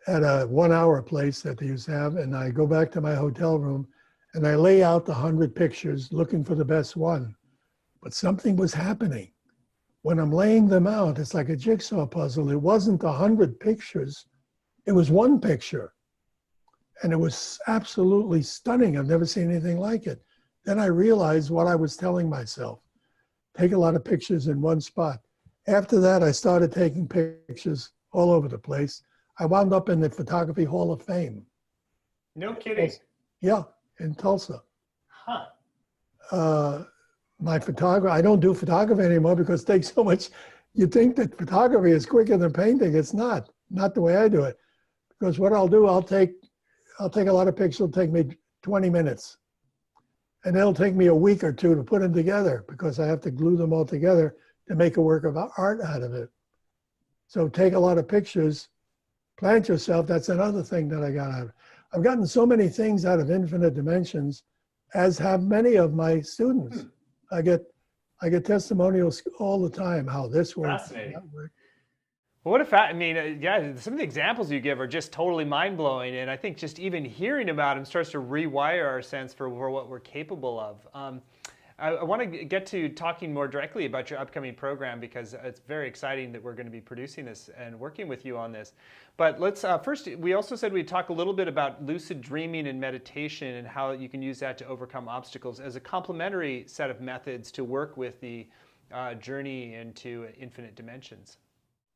S2: At a 1 hour place that they used to have. And I go back to my hotel room and I lay out the 100 pictures looking for the best one. But something was happening. When I'm laying them out, it's like a jigsaw puzzle. It wasn't 100 pictures. It was one picture. And it was absolutely stunning. I've never seen anything like it. Then I realized what I was telling myself. Take a lot of pictures in one spot. After that, I started taking pictures all over the place. I wound up in the Photography Hall of Fame.
S1: No kidding.
S2: Yeah, in Tulsa.
S1: Huh.
S2: My photography, I don't do photography anymore because it takes so much. You think that photography is quicker than painting. It's not the way I do it. Because what I'll do, I'll take a lot of pictures. It'll take me 20 minutes. And it'll take me a week or two to put them together because I have to glue them all together to make a work of art out of it. So take a lot of pictures, plant yourself. That's another thing that I got out of. I've gotten so many things out of Infinite Dimensions, as have many of my students. I get testimonials all the time how this works.
S1: Fascinating.
S2: That works.
S1: Well, what a fact! I mean, yeah, some of the examples you give are just totally mind-blowing, and I think just even hearing about them starts to rewire our sense for what we're capable of. I want to get to talking more directly about your upcoming program because it's very exciting that we're going to be producing this and working with you on this. But let's first, we also said we'd talk a little bit about lucid dreaming and meditation and how you can use that to overcome obstacles as a complementary set of methods to work with the journey into infinite dimensions.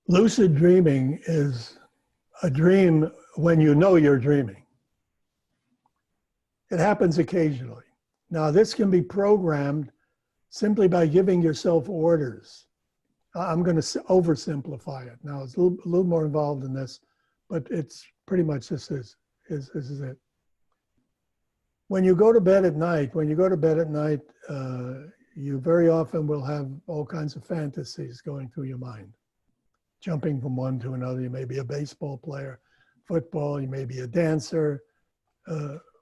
S2: Lucid dreaming is a dream when you know you're dreaming. It happens occasionally. Now, this can be programmed simply by giving yourself orders. I'm going to oversimplify it. Now, it's a little more involved in this, but it's pretty much this is it. When you go to bed at night, you very often will have all kinds of fantasies going through your mind, jumping from one to another. You may be a baseball player, football, you may be a dancer,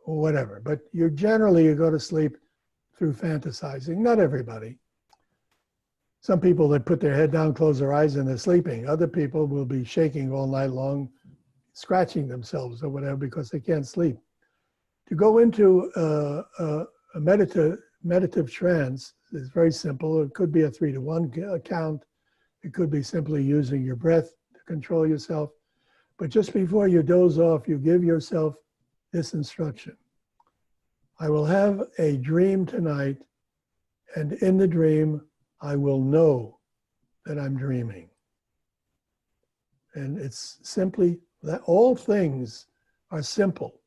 S2: or whatever. But you go to sleep through fantasizing. Not everybody. Some people that put their head down, close their eyes, and they're sleeping. Other people will be shaking all night long, scratching themselves or whatever because they can't sleep. To go into a meditative trance is very simple. It could be a 3-to-1 count. It could be simply using your breath to control yourself. But just before you doze off, you give yourself this instruction. I will have a dream tonight, and in the dream, I will know that I'm dreaming. And it's simply that all things are simple.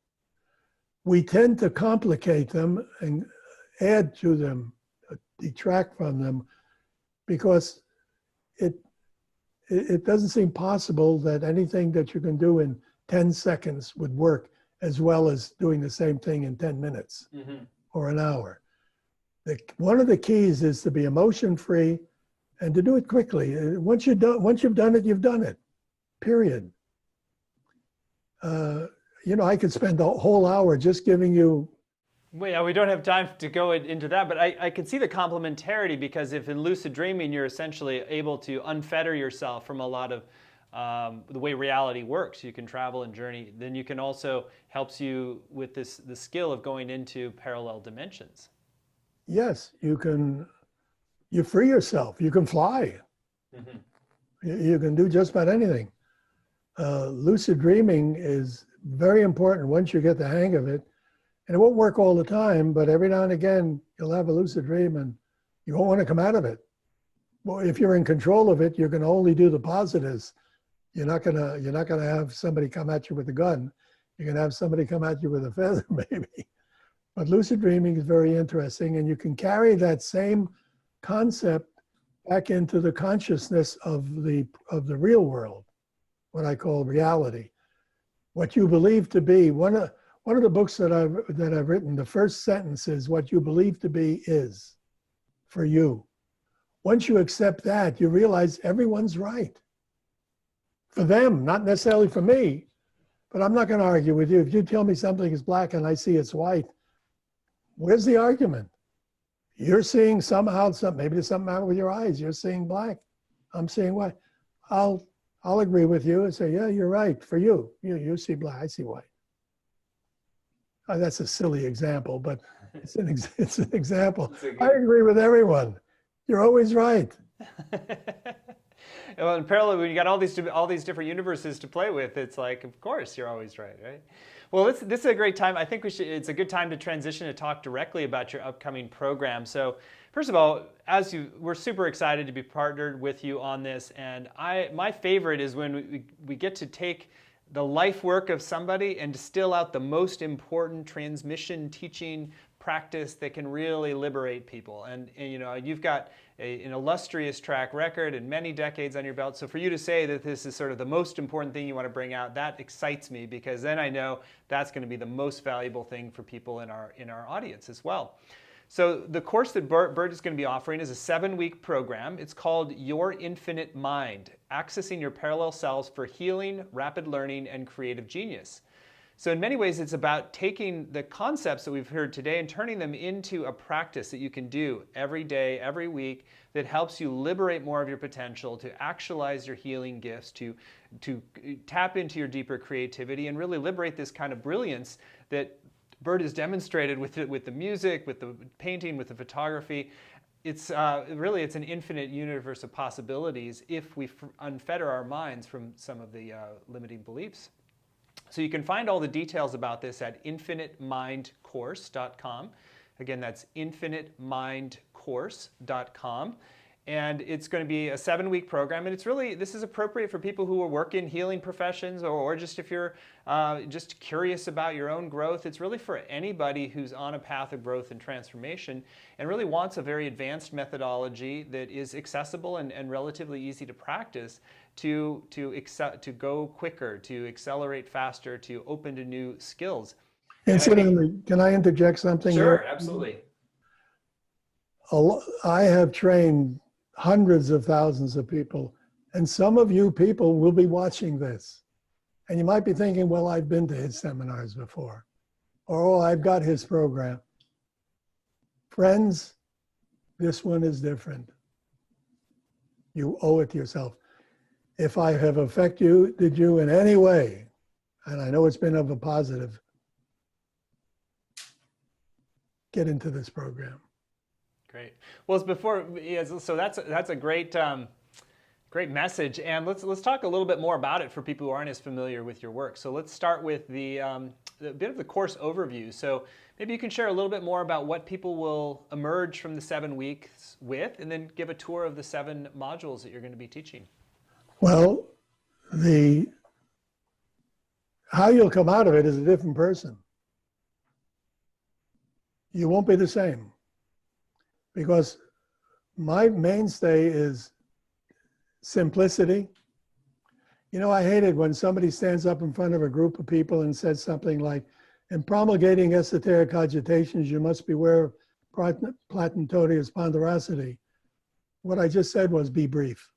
S2: We tend to complicate them and add to them, detract from them, because it doesn't seem possible that anything that you can do in 10 seconds would work as well as doing the same thing in 10 minutes or an hour. One of the keys is to be emotion-free and to do it quickly. Once you've done it, you've done it, period. I could spend a whole hour just giving you.
S1: Well, yeah, we don't have time to go into that, but I can see the complementarity, because if in lucid dreaming you're essentially able to unfetter yourself from a lot of the way reality works, you can travel and journey, then you can also helps you with the skill of going into parallel dimensions.
S2: Yes, you free yourself, you can fly. You can do just about anything. Lucid dreaming is very important once you get the hang of it. And it won't work all the time, but every now and again, you'll have a lucid dream and you won't want to come out of it. Well, if you're in control of it, you're going to only do the positives. You're not going to have somebody come at you with a gun. You're going to have somebody come at you with a feather, maybe. But lucid dreaming is very interesting, and you can carry that same concept back into the consciousness of the real world, what I call reality. What you believe to be, one of the books that I've written, the first sentence is, what you believe to be is for you. Once you accept that, you realize everyone's right. For them, not necessarily for me, but I'm not going to argue with you. If you tell me something is black and I see it's white, where's the argument? You're seeing somehow, maybe there's something out with your eyes. You're seeing black. I'm seeing white. I'll agree with you and say, yeah, you're right. For you, you see black, I see white. That's a silly example, but it's an example. I agree with everyone. You're always right.
S1: Well, in parallel, when you got all these different universes to play with, it's like, of course, you're always right? Well, this is a great time. I think it's a good time to transition to talk directly about your upcoming program. So, first of all, we're super excited to be partnered with you on this, and my favorite is when we get to take the life work of somebody and distill out the most important transmission, teaching, practice that can really liberate people. And you've got an illustrious track record and many decades on your belt. So for you to say that this is sort of the most important thing you want to bring out, that excites me, because then I know that's going to be the most valuable thing for people in our audience as well. So the course that Burt is going to be offering is a 7-week program. It's called Your Infinite Mind, Accessing Your Parallel Selves for Healing, Rapid Learning, and Creative Genius. So in many ways, it's about taking the concepts that we've heard today and turning them into a practice that you can do every day, every week, that helps you liberate more of your potential, to actualize your healing gifts, to tap into your deeper creativity, and really liberate this kind of brilliance that Burt has demonstrated with the music, with the painting, with the photography. It's an infinite universe of possibilities if we unfetter our minds from some of the limiting beliefs. So you can find all the details about this at infiniteMindCourse.com. Again, that's infiniteMindCourse.com. And it's going to be a 7-week program, and this is appropriate for people who work in healing professions, or just if you're just curious about your own growth. It's really for anybody who's on a path of growth and transformation and really wants a very advanced methodology that is accessible and relatively easy to practice to go quicker, to accelerate faster, to open to new skills.
S2: Incidentally, can I interject something
S1: Sure,
S2: here?
S1: Absolutely.
S2: I have trained hundreds of thousands of people, and some of you people will be watching this. And you might be thinking, well, I've been to his seminars before, or, oh, I've got his program. Friends, this one is different. You owe it to yourself. If I have affected you in any way, and I know it's been of a positive, get into this program.
S1: Great. Well, so that's a great message, and let's talk a little bit more about it for people who aren't as familiar with your work. So let's start with the bit of the course overview. So maybe you can share a little bit more about what people will emerge from the 7 weeks with, and then give a tour of the 7 modules that you're going to be teaching.
S2: Well, the How you'll come out of it is a different person. You won't be the same, because my mainstay is simplicity. You know, I hate it when somebody stands up in front of a group of people and says something like, in promulgating esoteric cogitations, you must beware of platitudinous ponderosity. What I just said was, be brief.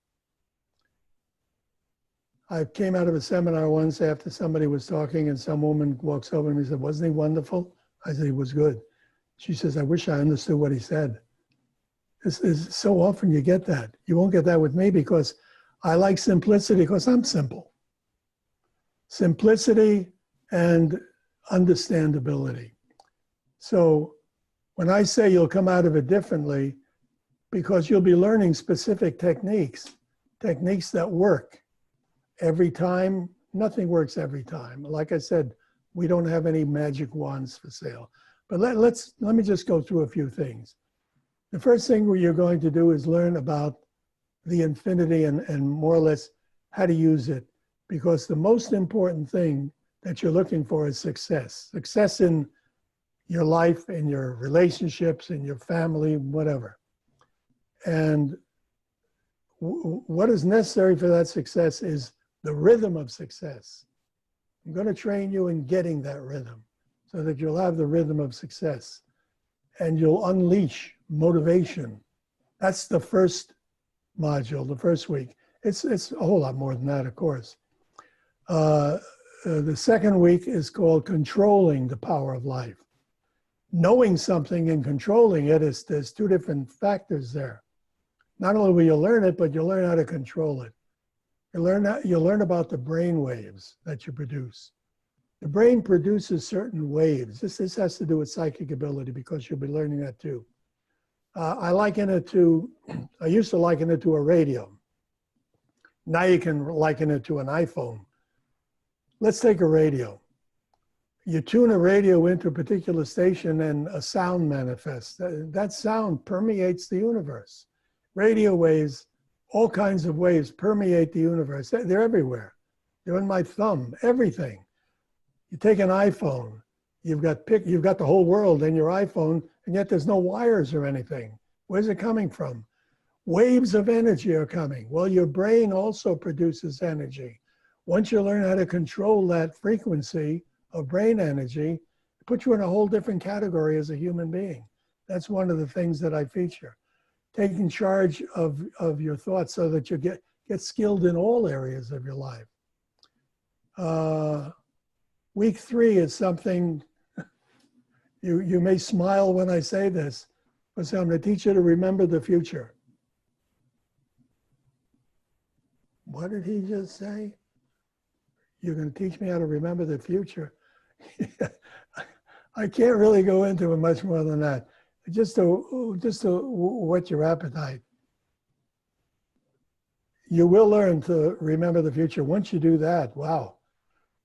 S2: I came out of a seminar once after somebody was talking, and some woman walks over to me and said, wasn't he wonderful? I said, he was good. She says, I wish I understood what he said. This is so often you get that. You won't get that with me, because I like simplicity, because I'm simple. Simplicity and understandability. So when I say you'll come out of it differently, because you'll be learning specific techniques that work every time. Nothing works every time. Like I said, we don't have any magic wands for sale. But let me just go through a few things. The first thing you're going to do is learn about the infinity and more or less how to use it. Because the most important thing that you're looking for is success. Success in your life, in your relationships, in your family, whatever. And what is necessary for that success is the rhythm of success. I'm going to train you in getting that rhythm so that you'll have the rhythm of success and you'll unleash motivation. That's the first module, the first week. It's a whole lot more than that, of course. The second week is called controlling the power of life. Knowing something and controlling it there's two different factors there. Not only will you learn it, but you'll learn how to control it. You'll learn about the brain waves that you produce. The brain produces certain waves. This has to do with psychic ability, because you'll be learning that too. I used to liken it to a radio. Now you can liken it to an iPhone. Let's take a radio. You tune a radio into a particular station and a sound manifests. That sound permeates the universe. Radio waves, all kinds of waves permeate the universe. They're everywhere. They're in my thumb, everything. You take an iPhone, you've got the whole world in your iPhone, and yet there's no wires or anything. Where's it coming from? Waves of energy are coming. Well, your brain also produces energy. Once you learn how to control that frequency of brain energy, it puts you in a whole different category as a human being. That's one of the things that I feature. Taking charge of your thoughts so that you get skilled in all areas of your life. Week 3 is something, you may smile when I say this, but I'm going to teach you to remember the future. What did he just say? You're going to teach me how to remember the future? I can't really go into it much more than that. Just to whet your appetite. You will learn to remember the future. Once you do that, wow.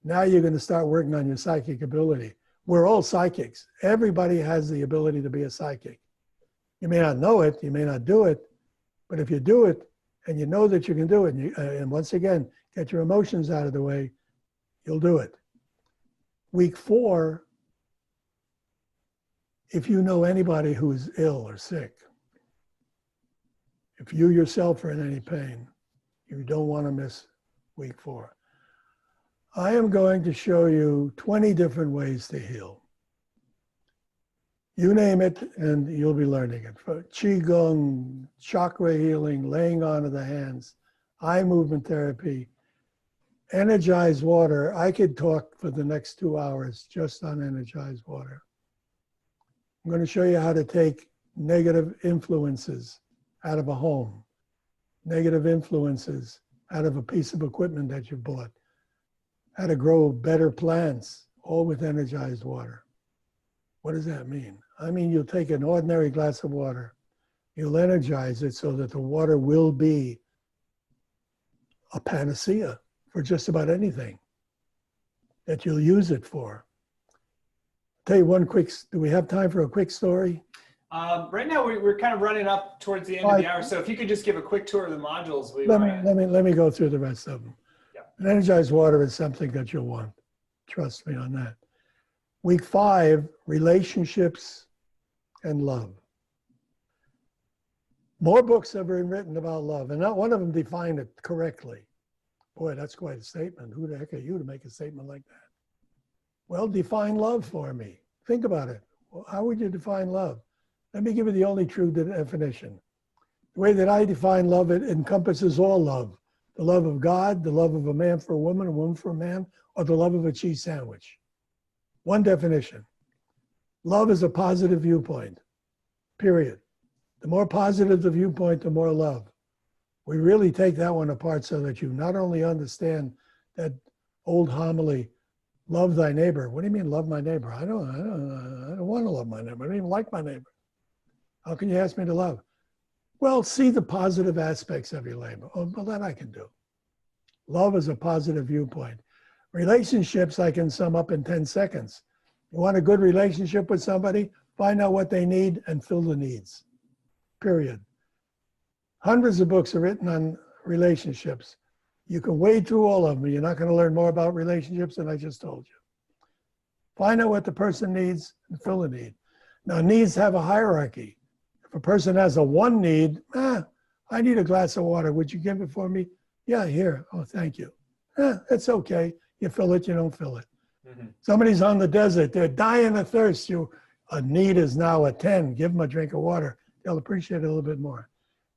S2: Now you're going to start working on your psychic ability. We're all psychics. Everybody has the ability to be a psychic. You may not know it, you may not do it, but if you do it and you know that you can do it, and once again, get your emotions out of the way, you'll do it. Week 4, if you know anybody who is ill or sick, if you yourself are in any pain, you don't want to miss week 4. I am going to show you 20 different ways to heal. You name it, and you'll be learning it. Qigong, chakra healing, laying on of the hands, eye movement therapy, energized water. I could talk for the next 2 hours just on energized water. I'm going to show you how to take negative influences out of a home, negative influences out of a piece of equipment that you bought, how to grow better plants, all with energized water. What does that mean? I mean, you'll take an ordinary glass of water, you'll energize it so that the water will be a panacea for just about anything that you'll use it for. Tell you one quick, do we have time for a quick story?
S1: Right now, we're kind of running up towards the end of the hour, so if you could just give a quick tour of the modules.
S2: Let me go through the rest of them.
S1: Yeah.
S2: An energized water is something that you'll want. Trust me on that. Week 5, relationships and love. More books have been written about love, and not one of them defined it correctly. Boy, that's quite a statement. Who the heck are you to make a statement like that? Well, define love for me. Think about it. Well, how would you define love? Let me give you the only true definition. The way that I define love, it encompasses all love. The love of God, the love of a man for a woman for a man, or the love of a cheese sandwich. One definition. Love is a positive viewpoint, period. The more positive the viewpoint, the more love. We really take that one apart so that you not only understand that old homily, love thy neighbor. What do you mean, love my neighbor? I don't want to love my neighbor. I don't even like my neighbor. How can you ask me to love? Well, see the positive aspects of your neighbor. Oh, well, that I can do. Love is a positive viewpoint. Relationships, I can sum up in 10 seconds. You want a good relationship with somebody? Find out what they need and fill the needs. Period. Hundreds of books are written on relationships. You can wade through all of them. You're not going to learn more about relationships than I just told you. Find out what the person needs and fill the need. Now, needs have a hierarchy. If a person has a one need, I need a glass of water. Would you give it for me? Yeah, here. Oh, thank you. It's okay. You fill it, you don't fill it. Mm-hmm. Somebody's on the desert. They're dying of thirst. A need is now a 10. Give them a drink of water. They'll appreciate it a little bit more.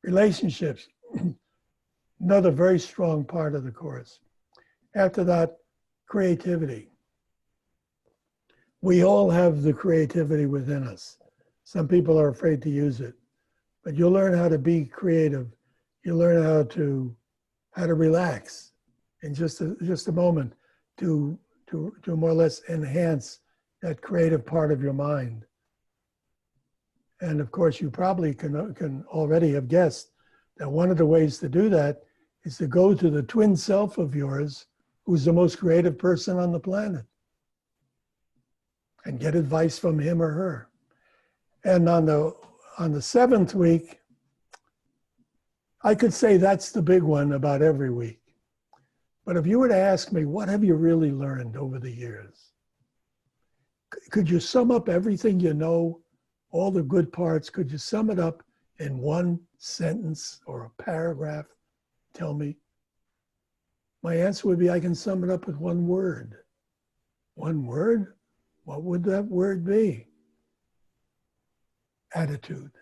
S2: Relationships, another very strong part of the course. After that, creativity. We all have the creativity within us. Some people are afraid to use it, but you'll learn how to be creative. You'll learn how to relax in just a moment to more or less enhance that creative part of your mind. And of course, you probably can already have guessed that one of the ways to do that is to go to the twin self of yours, who's the most creative person on the planet, and get advice from him or her. And on the 7th week, I could say that's the big one about every week. But if you were to ask me, what have you really learned over the years? Could you sum up everything you know, all the good parts? Could you sum it up in one sentence or a paragraph? Tell me. My answer would be, I can sum it up with one word. One word? What would that word be? Attitude.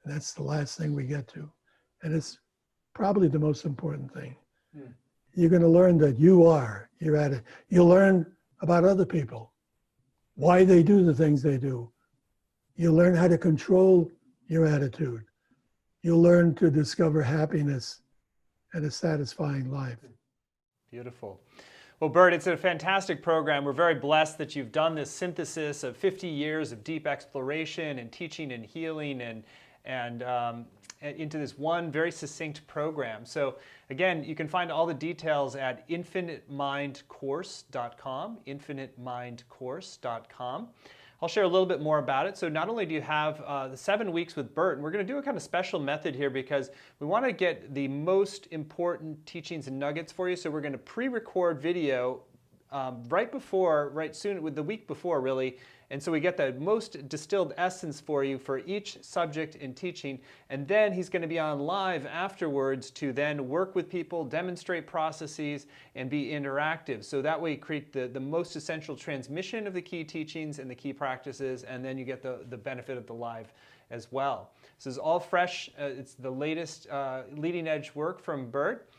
S2: And that's the last thing we get to. And it's probably the most important thing. Yeah. You're going to learn that you are your attitude. You'll learn about other people, why they do the things they do. You'll learn how to control your attitude. You'll learn to discover happiness and a satisfying life.
S1: Beautiful. Well, Burt, it's a fantastic program. We're very blessed that you've done this synthesis of 50 years of deep exploration and teaching and healing and into this one very succinct program. So again, you can find all the details at infiniteMindCourse.com, infiniteMindCourse.com. I'll share a little bit more about it. So not only do you have the 7 weeks with Burt, and we're going to do a kind of special method here because we want to get the most important teachings and nuggets for you. So we're going to pre-record video right soon, with the week before really. And so we get the most distilled essence for you for each subject in teaching. And then he's going to be on live afterwards to then work with people, demonstrate processes, and be interactive. So that way you create the most essential transmission of the key teachings and the key practices, and then you get the benefit of the live as well. This is all fresh. It's the latest leading edge work from Burt.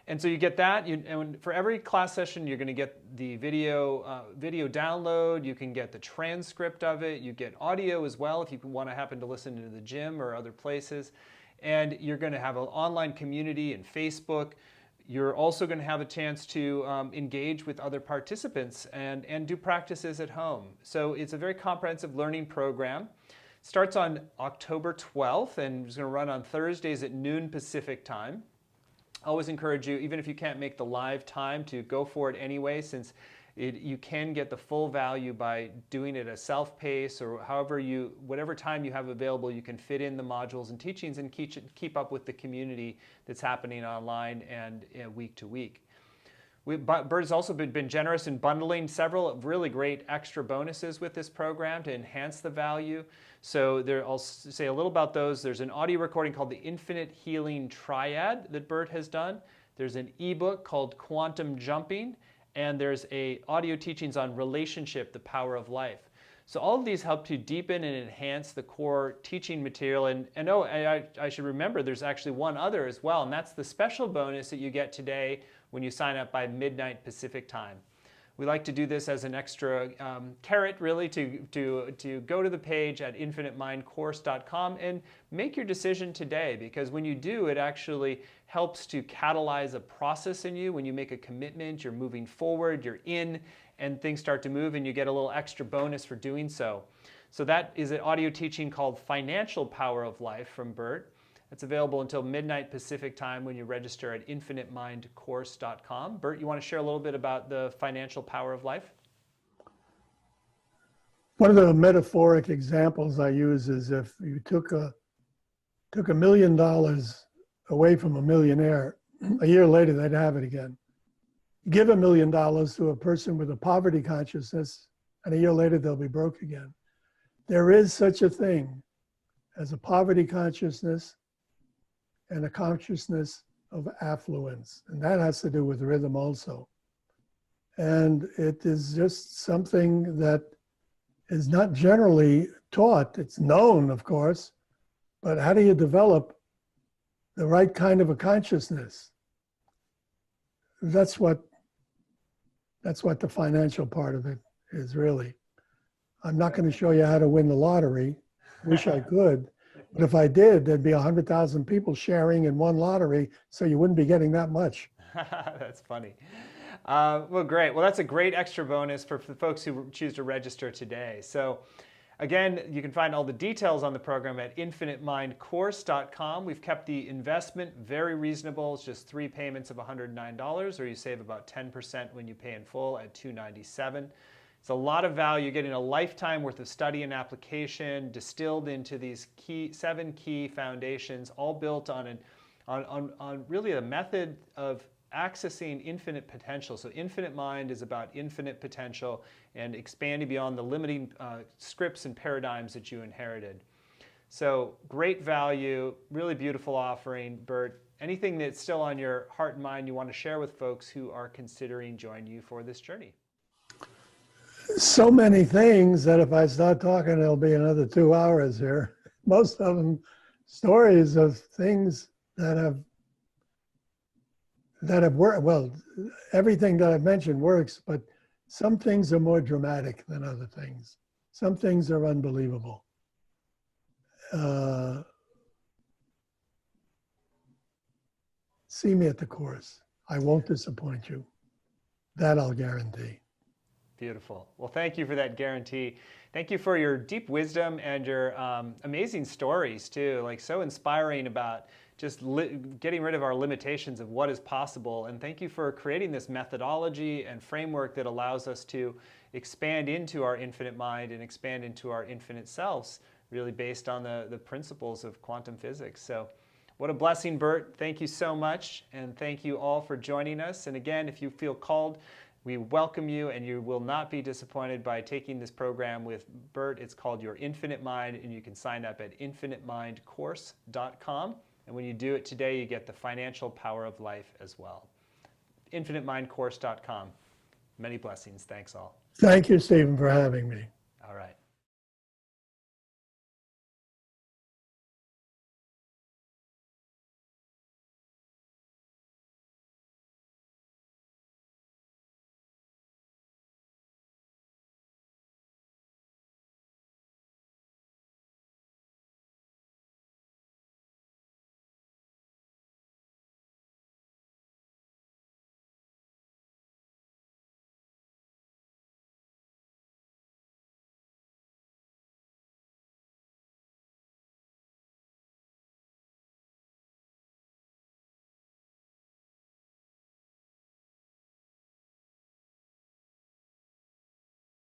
S1: And so you get that, and for every class session, you're going to get the video download. You can get the transcript of it. You get audio as well if you want to happen to listen to the gym or other places. And you're going to have an online community in Facebook. You're also going to have a chance to engage with other participants and do practices at home. So it's a very comprehensive learning program. Starts on October 12th and is going to run on Thursdays at noon Pacific time. I always encourage you, even if you can't make the live time, to go for it anyway, since you can get the full value by doing it at self-pace or whatever time you have available, you can fit in the modules and teachings and keep up with the community that's happening online and week to week. Burt has also been generous in bundling several really great extra bonuses with this program to enhance the value. So I'll say a little about those. There's an audio recording called the Infinite Healing Triad that Burt has done. There's an ebook called Quantum Jumping, and there's audio teachings on relationship, the power of life. So all of these help to deepen and enhance the core teaching material. And I should remember there's actually one other as well, and that's the special bonus that you get today when you sign up by midnight Pacific time. We like to do this as an extra carrot, really, to go to the page at infiniteMindCourse.com and make your decision today, because when you do, it actually helps to catalyze a process in you. When you make a commitment, you're moving forward, you're in, and things start to move, and you get a little extra bonus for doing so. So that is an audio teaching called Financial Power of Life from Burt. It's available until midnight Pacific time when you register at infiniteMindCourse.com. Burt, you want to share a little bit about the financial power of life?
S2: One of the metaphoric examples I use is if you took $1 million away from a millionaire, a year later they'd have it again. Give $1 million to a person with a poverty consciousness, and a year later they'll be broke again. There is such a thing as a poverty consciousness and a consciousness of affluence, and that has to do with rhythm also. And it is just something that is not generally taught. It's known, of course, but how do you develop the right kind of a consciousness? That's what the financial part of it is, really. I'm not going to show you how to win the lottery. Wish I could. But if I did, there'd be 100,000 people sharing in one lottery, so you wouldn't be getting that much.
S1: That's funny. Well, great. Well, that's a great extra bonus for folks who choose to register today. So again, you can find all the details on the program at infiniteMindCourse.com. We've kept the investment very reasonable. It's just 3 payments of $109, or you save about 10% when you pay in full at $297. It's a lot of value. You're getting a lifetime worth of study and application distilled into these 7 key foundations, all built on really a method of accessing infinite potential. So Infinite Mind is about infinite potential and expanding beyond the limiting scripts and paradigms that you inherited. So great value, really beautiful offering. Burt, anything that's still on your heart and mind you want to share with folks who are considering joining you for this journey?
S2: So many things that if I start talking, it'll be another 2 hours here. Most of them stories of things that have worked. Well, everything that I've mentioned works, but some things are more dramatic than other things. Some things are unbelievable. See me at the course. I won't disappoint you. That I'll guarantee.
S1: Beautiful. Well, thank you for that guarantee. Thank you for your deep wisdom and your amazing stories too, like so inspiring about just getting rid of our limitations of what is possible. And thank you for creating this methodology and framework that allows us to expand into our infinite mind and expand into our infinite selves, really based on the principles of quantum physics. So what a blessing, Burt. Thank you so much. And thank you all for joining us. And again, if you feel called, we welcome you, and you will not be disappointed by taking this program with Burt. It's called Your Infinite Mind, and you can sign up at infiniteMindCourse.com. And when you do it today, you get the financial power of life as well. InfiniteMindCourse.com. Many blessings. Thanks all.
S2: Thank you, Stephen, for having me.
S1: All right.